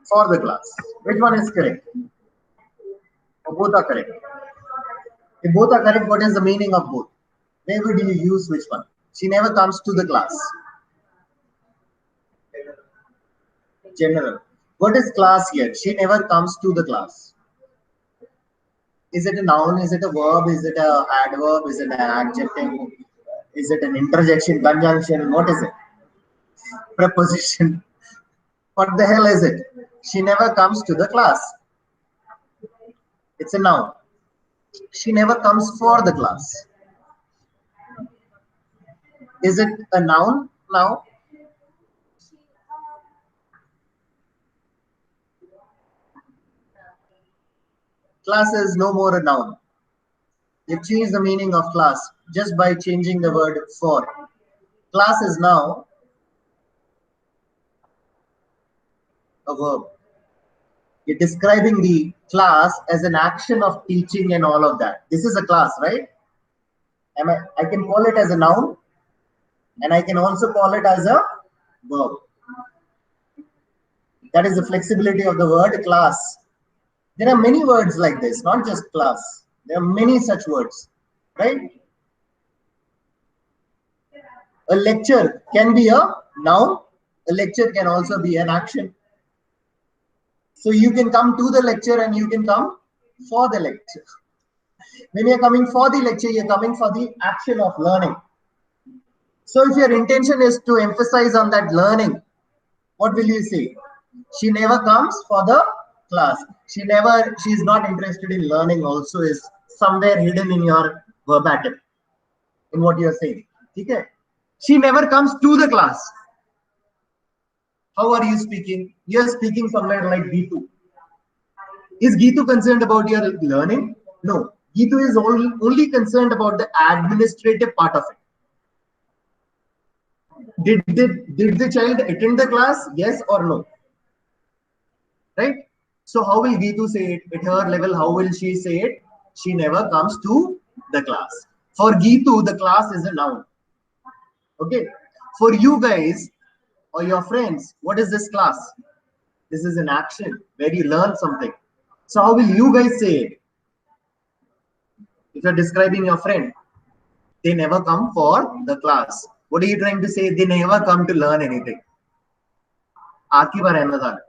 for the class? Which one is correct? Or both are correct? If both are correct, what is the meaning of both? Where would you use which one? She never comes to the class. General. What is class here? She never comes to the class. Is it a noun? Is it a verb? Is it an adverb? Is it an adjective? Is it an interjection, conjunction? What is it? Preposition. What the hell is it? She never comes to the class. It's a noun. She never comes for the class. Is it a noun now? Class is no more a noun. You change the meaning of class just by changing the word for. Class is now a verb. You're describing the class as an action of teaching and all of that. This is a class, right? I can call it as a noun and I can also call it as a verb. That is the flexibility of the word class. There are many words like this, not just class. There are many such words, right? A lecture can be a noun. A lecture can also be an action. So you can come to the lecture and you can come for the lecture. When you're coming for the lecture, you're coming for the action of learning. So if your intention is to emphasize on that learning, what will you say? She never comes for the class. She's not interested in learning also is somewhere hidden in your verbatim, in what you're saying. Okay? She never comes to the class. How are you speaking? You're speaking somewhere like Geetu. Is Geetu concerned about your learning? No. Geetu is only concerned about the administrative part of it. Did the child attend the class? Yes or no? Right? So how will Geetu say it? At her level, how will she say it? She never comes to the class. For Geetu, the class is a noun. Okay. For you guys or your friends, what is this class? This is an action where you learn something. So how will you guys say it? If you're describing your friend, they never come for the class. What are you trying to say? They never come to learn anything. ആക്കി പറയുന്നതാണ്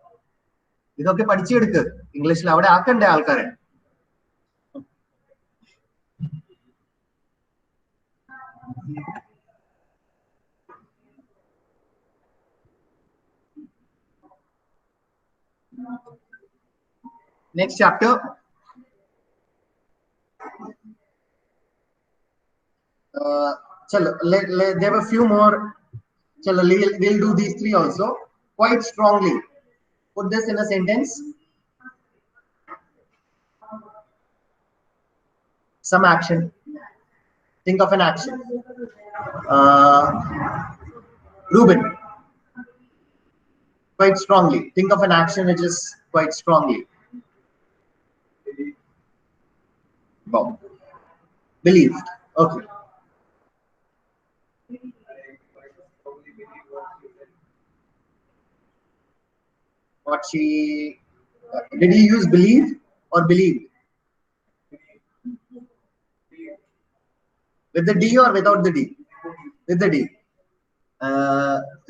ഇതൊക്കെ പഠിച്ചെടുക്ക് ഇംഗ്ലീഷിൽ അവിടെ ആക്കണ്ടേ ആൾക്കാരെ. Next chapter. There were a few more. We'll do these three also. Quite strongly. Put this in a sentence. Some action. Think of an action. Ruben. Quite strongly. Think of an action which is quite strongly. Wow. Believed. Okay. What she did he use believe or believed? With the D or without the D? With the D.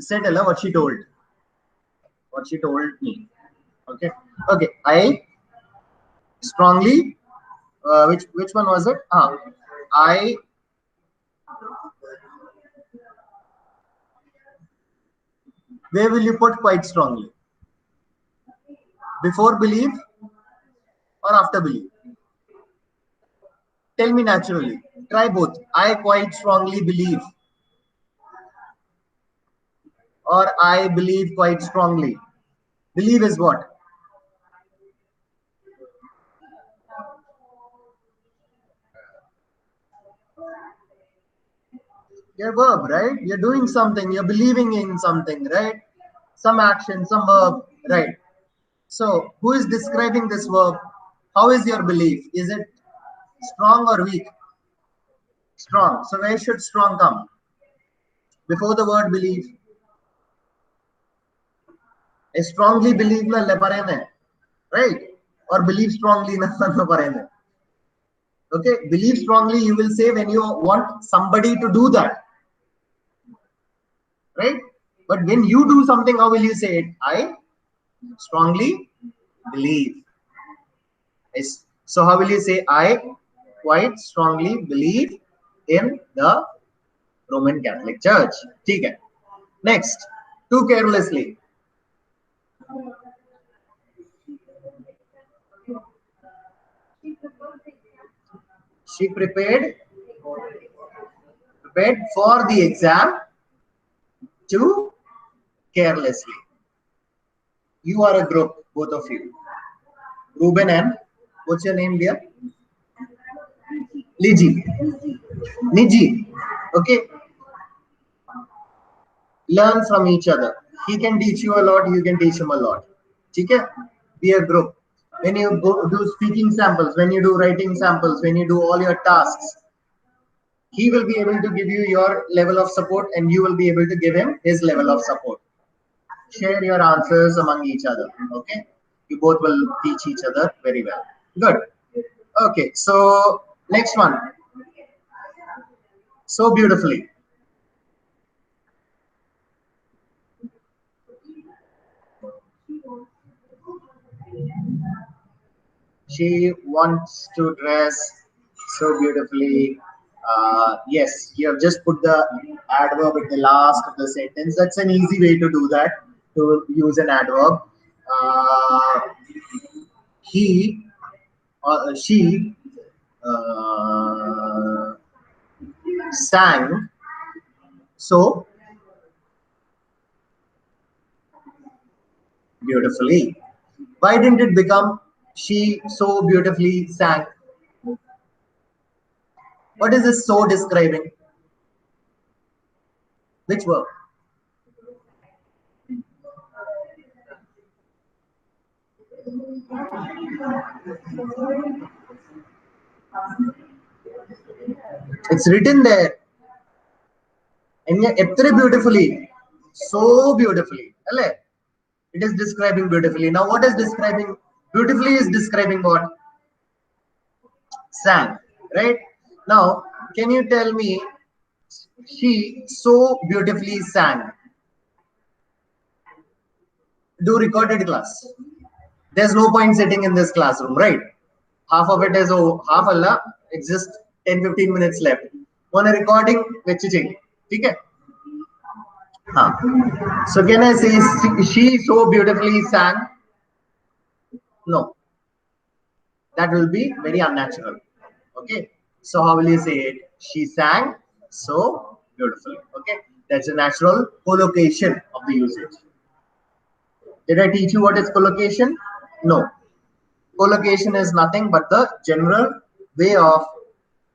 Said Ella what she told. What she told me. Okay. Okay. I strongly. Which one was it? I. Where will you put quite strongly? Before believe or after believe? Tell me naturally. Try both. I quite strongly believe. Or I believe quite strongly. Believe is what? Your verb, right? You're doing something. You're believing in something, right? Some action, some verb, right? So who is describing this verb? How is your belief? Is it strong or weak? Strong. So where should strong come? Before the word believe. I strongly believe na le parayane, right? Or believe strongly na parayane. Okay, believe strongly you will say when you want somebody to do that, right? But when you do something, how will you say it? I strongly believe. Yes. So how will you say I quite strongly believe in the Roman Catholic Church? Okay. Next, too carelessly. She prepared prepared for the exam too carelessly. You are a group, both of you. Ruben and what's your name, dear? Liji. Niji. Okay. Learn from each other. He can teach you a lot, you can teach him a lot. Okay? Be a group. When you do speaking samples, when you do writing samples, when you do all your tasks, he will be able to give you your level of support and you will be able to give him his level of support. Share your answers among each other. Okay? You both will teach each other very well. Good. Okay, so next one. So beautifully. She wants to dress so beautifully. Yes, you have just put the adverb at the last of the sentence. That's an easy way to do that, to use an adverb. Uh, he or she uh, sang so beautifully. Why didn't it become she so beautifully sang? What is this so describing? Which verb? It's written there. And beautifully. So beautifully. It is describing beautifully. Now, what is describing? Beautifully is describing what? Sang. Right? Now, can you tell me she so beautifully sang? Do recorded class. There's no point sitting in this classroom, right? Half of it is half Allah. It's just 10-15 minutes left. On a recording, okay? So can I say she so beautifully sang? No, that will be very unnatural. Okay, so how will you say it? She sang so beautifully. Okay, that's a natural collocation of the usage. Did I teach you what is collocation? No. Collocation is nothing but the general way of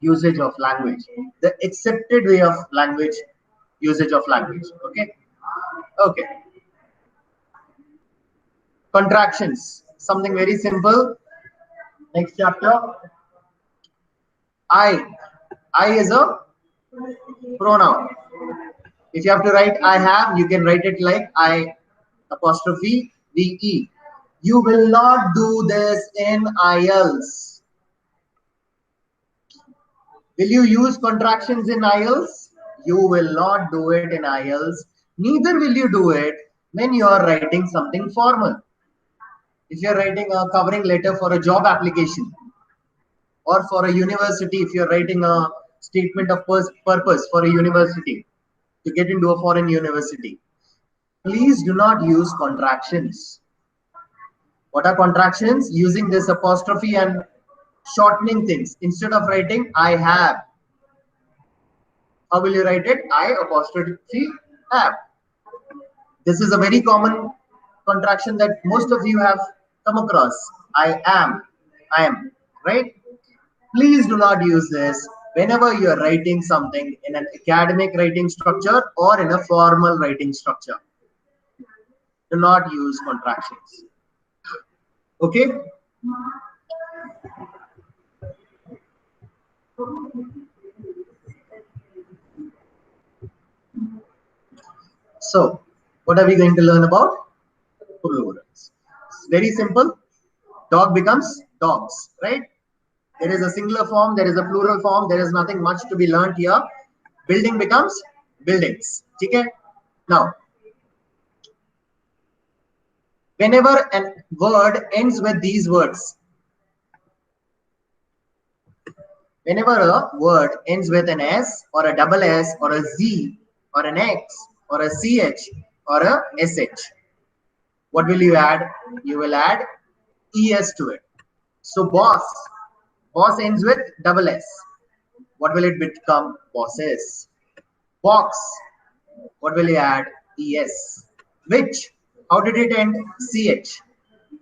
usage of language, the accepted way of language, usage of language. Okay. Okay. Contractions, something very simple. Next chapter. I is a pronoun. If you have to write I have, you can write it like I apostrophe VE. You will not do this in IELTS. Will you use contractions in IELTS? You will not do it in IELTS. Neither will you do it when you are writing something formal. If you're writing a covering letter for a job application or for a university, if you're writing a statement of purpose for a university to get into a foreign university, please do not use contractions. What are contractions? Using this apostrophe and shortening things. Instead of writing I have, how will you write it? I apostrophe have. This is a very common contraction that most of you have come across. I am, right? Please do not use this whenever you are writing something in an academic writing structure or in a formal writing structure. Do not use contractions. Okay? So, what are we going to learn about? Plurals. It's very simple. Dog becomes dogs, right? There is a singular form, there is a plural form, there is nothing much to be learned here. Building becomes buildings. Okay? Now, whenever a word ends with these words, whenever a word ends with an S or a double S or a Z or an X or a CH or a SH, what will you add? You will add ES to it. So boss ends with double S. What will it become? Bosses. Box. What will you add? Es. Which? How did it end? Ch.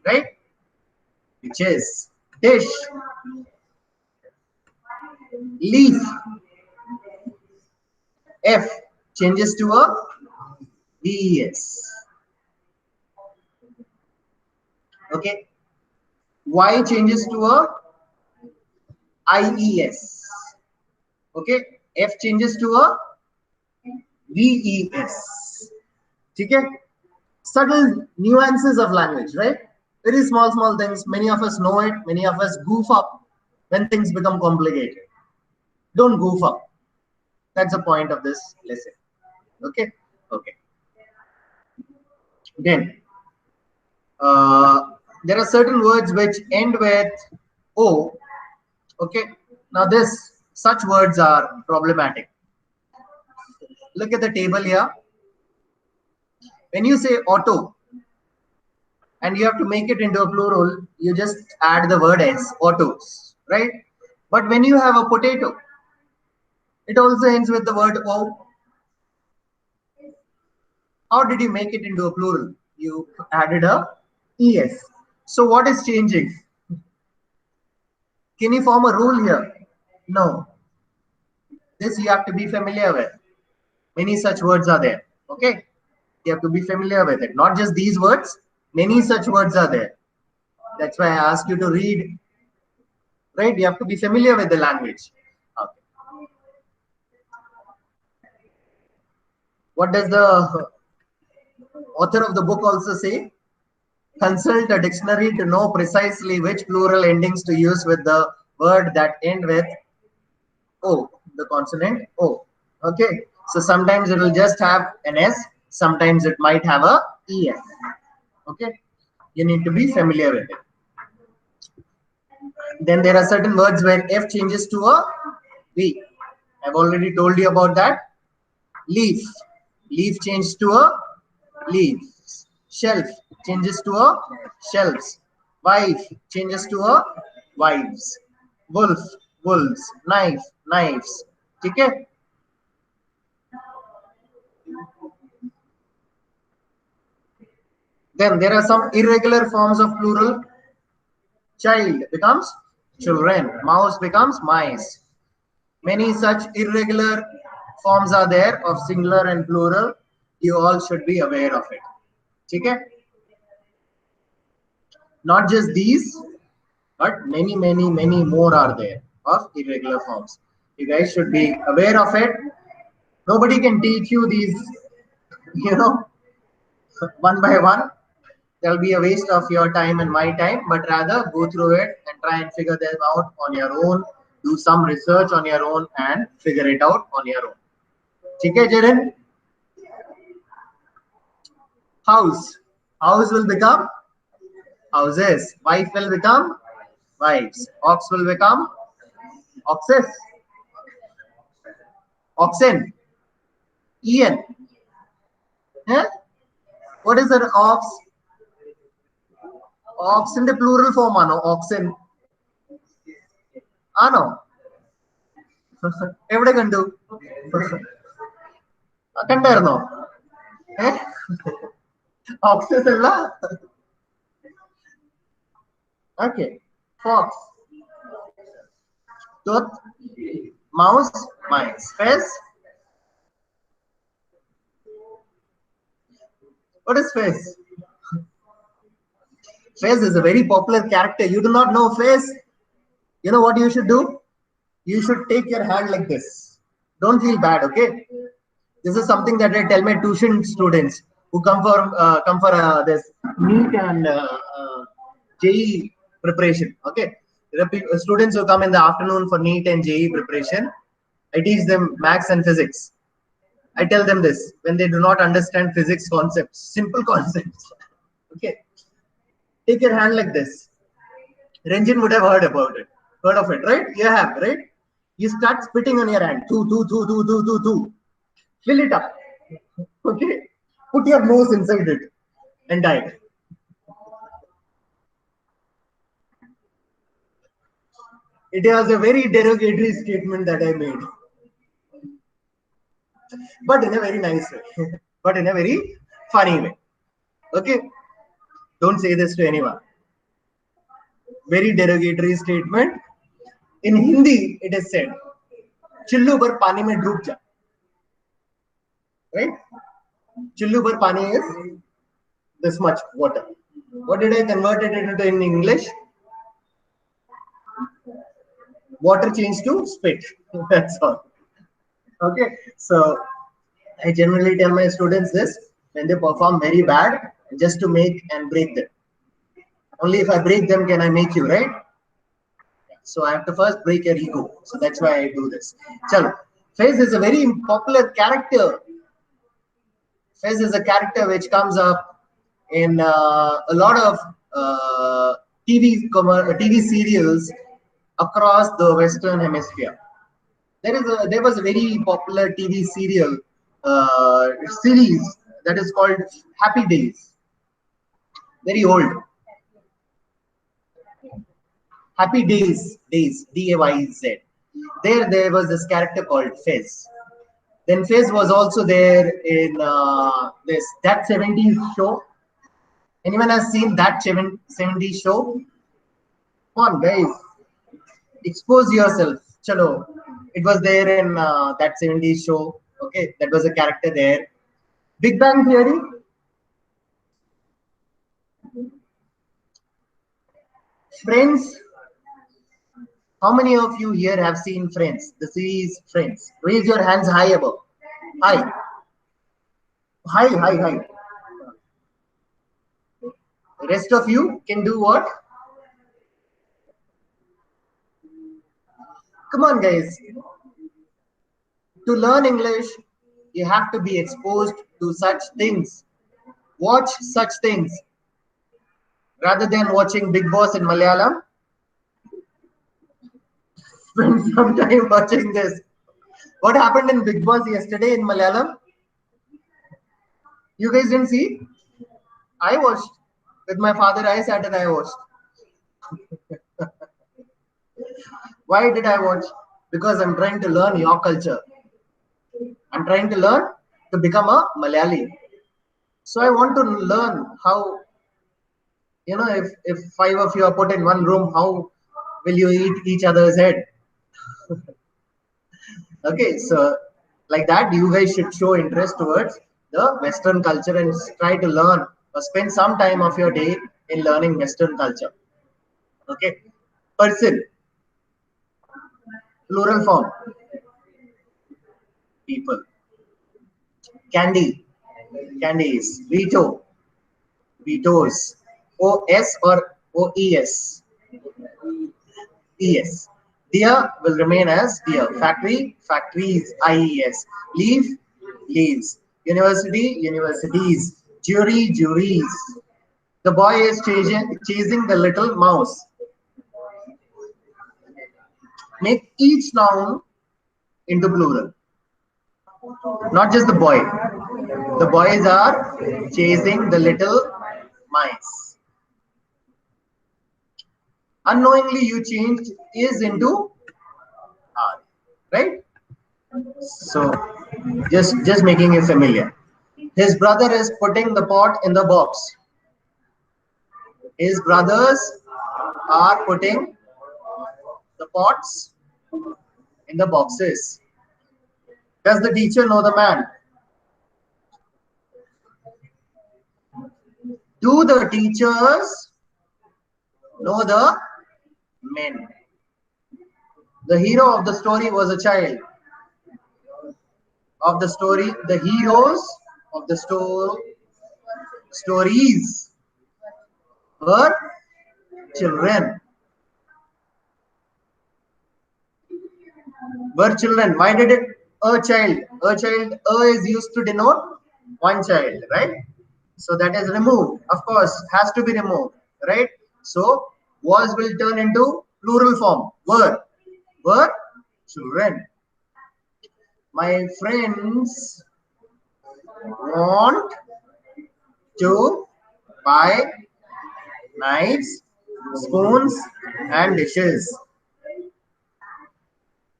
Right? Which is dish. Leaf. F changes to a VES. Okay. Y changes to a IES. Okay. F changes to a VES. Okay. Subtle nuances of language, right? Very small things. Many of us know it. Many of us goof up when things become complicated. Don't goof up. That's the point of this lesson. Okay. Okay. Then there are certain words which end with O. Okay. Now this such words are problematic. Look at the table here. When you say auto and you have to make it into a plural, you just add the word s, autos, right? But when you have a potato, it also ends with the word o. How did you make it into a plural? You added a es. So what is changing? Can you form a rule here? No. This you have to be familiar with. Many such words are there. Okay. You have to be familiar with it. Not just these words, many such words are there. That's why I asked you to read. Right? You have to be familiar with the language. Okay. What does the author of the book also say? Consult a dictionary to know precisely which plural endings to use with the word that end with O, the consonant O. Okay. So sometimes it will just have an S, sometimes it might have a ES. Okay. You need to be familiar with it. Then there are certain words where F changes to a V. I've already told you about that. Leaf. Leaf changes to a leaves. Shelf changes to a shelves. Wife changes to a wives. Wolf, wolves. Knife, knives. Okay? Then there are some irregular forms of plural. Child becomes children. Mouse becomes mice. Many such irregular forms are there of singular and plural. You all should be aware of it. Okay? Not just these, but many more are there of irregular forms. You guys should be aware of it. Nobody can teach you these, one by one. There'll be a waste of your time and my time, but rather go through it and try and figure them out on your own. Do some research on your own and figure it out on your own. Okay, Jaren? House. House will become houses. Wife will become wives. Ox will become oxes. Oxen. Ian. Yeah? What is an ox? Ox in the plural form, ano? Oxen. Ano? എവിടെ കണ്ടു കണ്ടായിരുന്നോ oxes അല്ല okay fox tooth mouse mice face. What is face? Face is a very popular character. You do not know face? You know what you should do? You should take your hand like this. Don't feel bad, okay? This is something that I tell my tuition students who come for this NEET and JEE preparation. Okay, there are students who come in the afternoon for NEET and JEE preparation. I teach them maths and physics. I tell them this when they do not understand physics concepts, simple concepts. Okay, take your hand like this. Ranjan would have heard of it, right? You have, right? You start spitting on your hand. Two. Fill it up. Okay. Put your nose inside it and dive. It was a very derogatory statement that I made. but in a very nice way, but in a very funny way. Okay, don't say this to anyone. Very derogatory statement. In Hindi, it is said, "Chillu bar pani mein डूब जा." Right? Chillu bar pani is this much water. What did I convert it into in English? Water changed to spit. That's all. Okay, so I generally tell my students this when they perform very bad, just to make and break them. Only if I break them can I make you, right? So I have to first break your ego. So that's why I do this. Chalo. Fez is a very popular character. Fez is a character which comes up in a lot of TV serials across the Western Hemisphere. There was a very popular TV series that is called Happy Days. Very old. Happy Days, Dayz. There was this character called Fez. Then Fez was also there in this That 70s show. Anyone has seen that 70s show? Come on, guys, expose yourself. Chalo. It was there in That 70s show. Okay, that was a character there. Big Bang Theory. Friends. How many of you here have seen Friends? The series Friends. Raise your hands high above. High. High. The rest of you can do what? Come on, guys. To learn English, you have to be exposed to such things. Watch such things. Rather than watching Big Boss in Malayalam, spend some time watching this. What happened in Big Boss yesterday in Malayalam? You guys didn't see? I watched. With my father, I sat and I watched. Why did I watch? Because I'm trying to learn your culture. I'm trying to learn to become a Malayali. So I want to learn how, if five of you are put in one room, how will you eat each other's head? Okay, so like that, you guys should show interest towards the Western culture and try to learn or spend some time of your day in learning Western culture. Okay, person, plural form, people, candy, candies, veto, vetoes, OS or OES, ES. Deer will remain as deer. Factory, factories, IES. Leaf, leaves. University, universities. Jury, juries. The boy is chasing the little mouse. Make each noun into plural. Not just the boy. The boys are chasing the little mice. Unknowingly, you changed is into are, right? So just making you familiar. His brother is putting the pot in the box. His brothers are putting the pots in the boxes. Does the teacher know the man? Do the teachers know the men? The hero of the story was a child. Of the story, the heroes of the stories were children. Were children. Why did it a child? A child, a is used to denote one child, right? So that is removed. Of course, has to be removed, right? So was will turn into plural form. Were children. My friends want to buy knives, spoons, and dishes.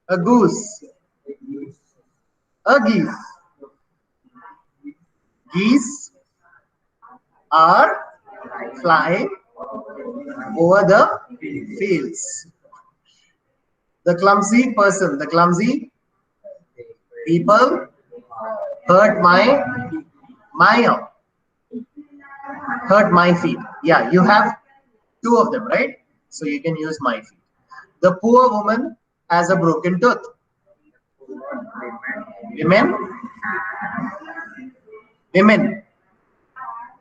A goose, a geese. Geese are flying over the fields. The clumsy person, the clumsy people hurt my hurt my feet. Yeah, you have two of them, right? So you can use my feet. The poor woman has a broken tooth. Women, women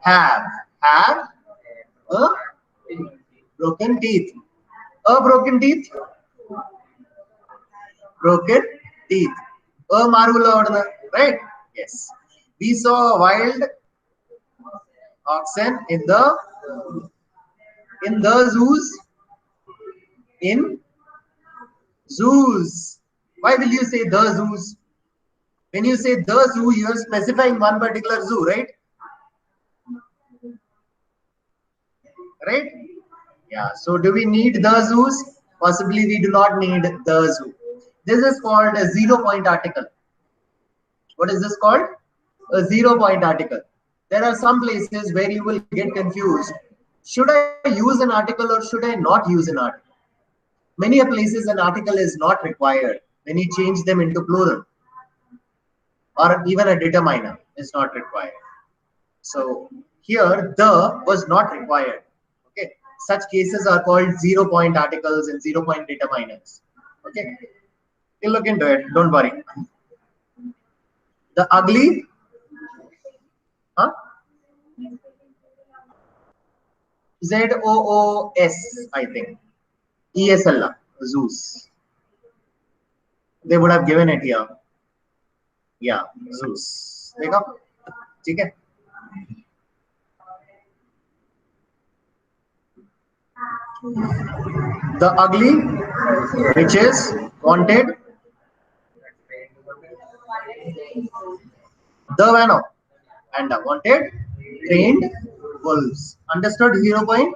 have a broken teeth. A broken teeth, broken teeth. A marula odana, right? Yes. We saw a wild oxen in the zoos. In zoos. Why will you say the zoos? When you say the zoo, you are specifying one particular zoo, right? Right? Yeah. So do we need the zoos? Possibly we do not need the zoo. This is called a 0 point article. What is this called? A 0 point article. There are some places where you will get confused. Should I use an article or should I not use an article? Many places an article is not required when you change them into plural, or even a determiner is not required. So here the was not required. Okay, such cases are called 0 point articles and 0 point determiners. Okay, you look into it. Don't worry. The ugly, huh? ZOOS, I think. ESL, Zeus. They would have given it here. Yeah, Zeus. देखो, ठीक है? The ugly, which is wanted. The Vano and wanted trained wolves. Understood? 0 point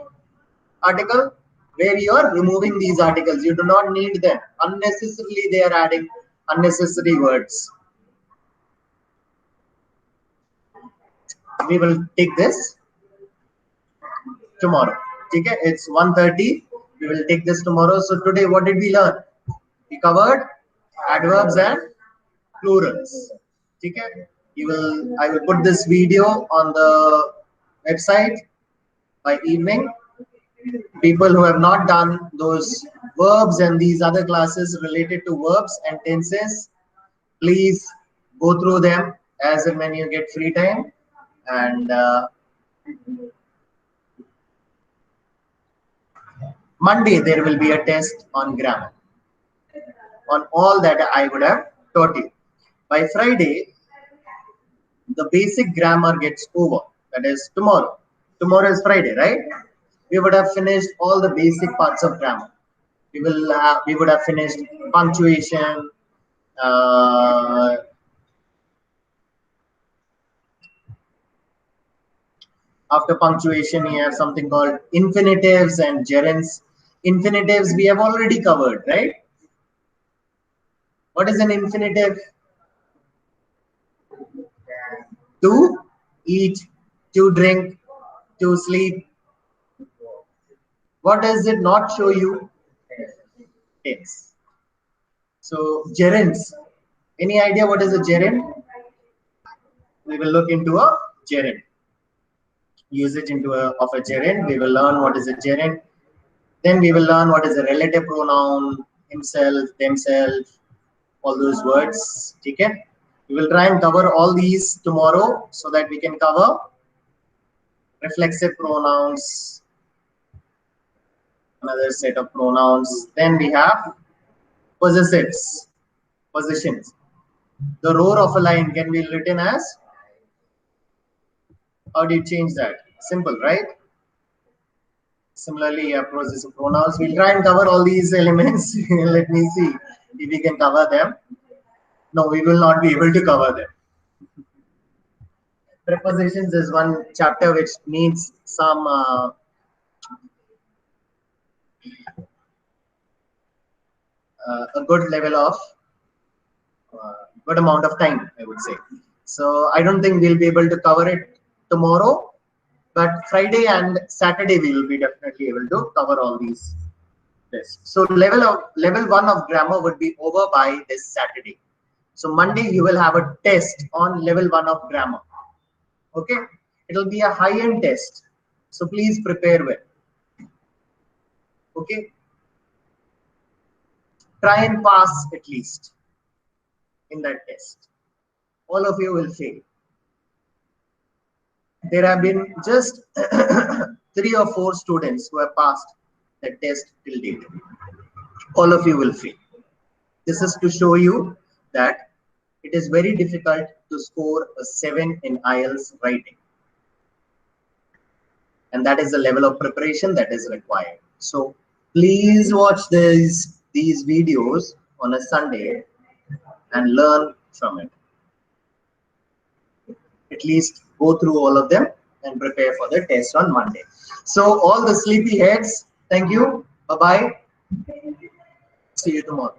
article where you are removing these articles. You do not need them. Unnecessarily, they are adding unnecessary words. We will take this tomorrow. Okay, it's 1:30. We will take this tomorrow. So today, what did we learn? We covered adverbs and plurals. Okay, I will put this video on the website by evening. People who have not done those verbs and these other classes related to verbs and tenses, please go through them as and when you get free time. And Monday there will be a test on grammar, on all that I would have taught you. By Friday, the basic grammar gets over. That is tomorrow. Tomorrow is Friday, right? We would have finished all the basic parts of grammar. We would have finished punctuation. After punctuation, you have something called infinitives and gerunds. Infinitives we have already covered, right? What is an infinitive? To eat, to drink, to sleep. What does it not show you? Tense. So gerunds. Any idea what is a gerund? We will look into a gerund. Usage of a gerund. We will learn what is a gerund. Then we will learn what is a relative pronoun, himself, themselves, all those words. Okay? We will try and cover all these tomorrow so that we can cover reflexive pronouns, another set of pronouns. Then we have possessives, possessions. The roar of a lion can be written as, how do you change that? Simple, right? Similarly, possessive pronouns. We'll try and cover all these elements. Let me see if we can cover them. No, we will not be able to cover them. Prepositions is one chapter which needs some a good level of good amount of time, I would say. So I don't think we'll be able to cover it tomorrow, but Friday and Saturday we will be definitely able to cover all these tests. So level 1 of grammar would be over by this Saturday. So Monday you will have a test on level 1 of grammar. Okay, it will be a high-end test. So please prepare well. Okay, try and pass at least in that test. All of you will fail. There have been just 3 or 4 students who have passed the test till date. All of you will fail. This is to show you that it is very difficult to score a 7 in IELTS writing. And that is the level of preparation that is required. So please watch these videos on a Sunday and learn from it. At least go through all of them and prepare for the test on Monday. So all the sleepy heads, thank you. Bye-bye. See you tomorrow.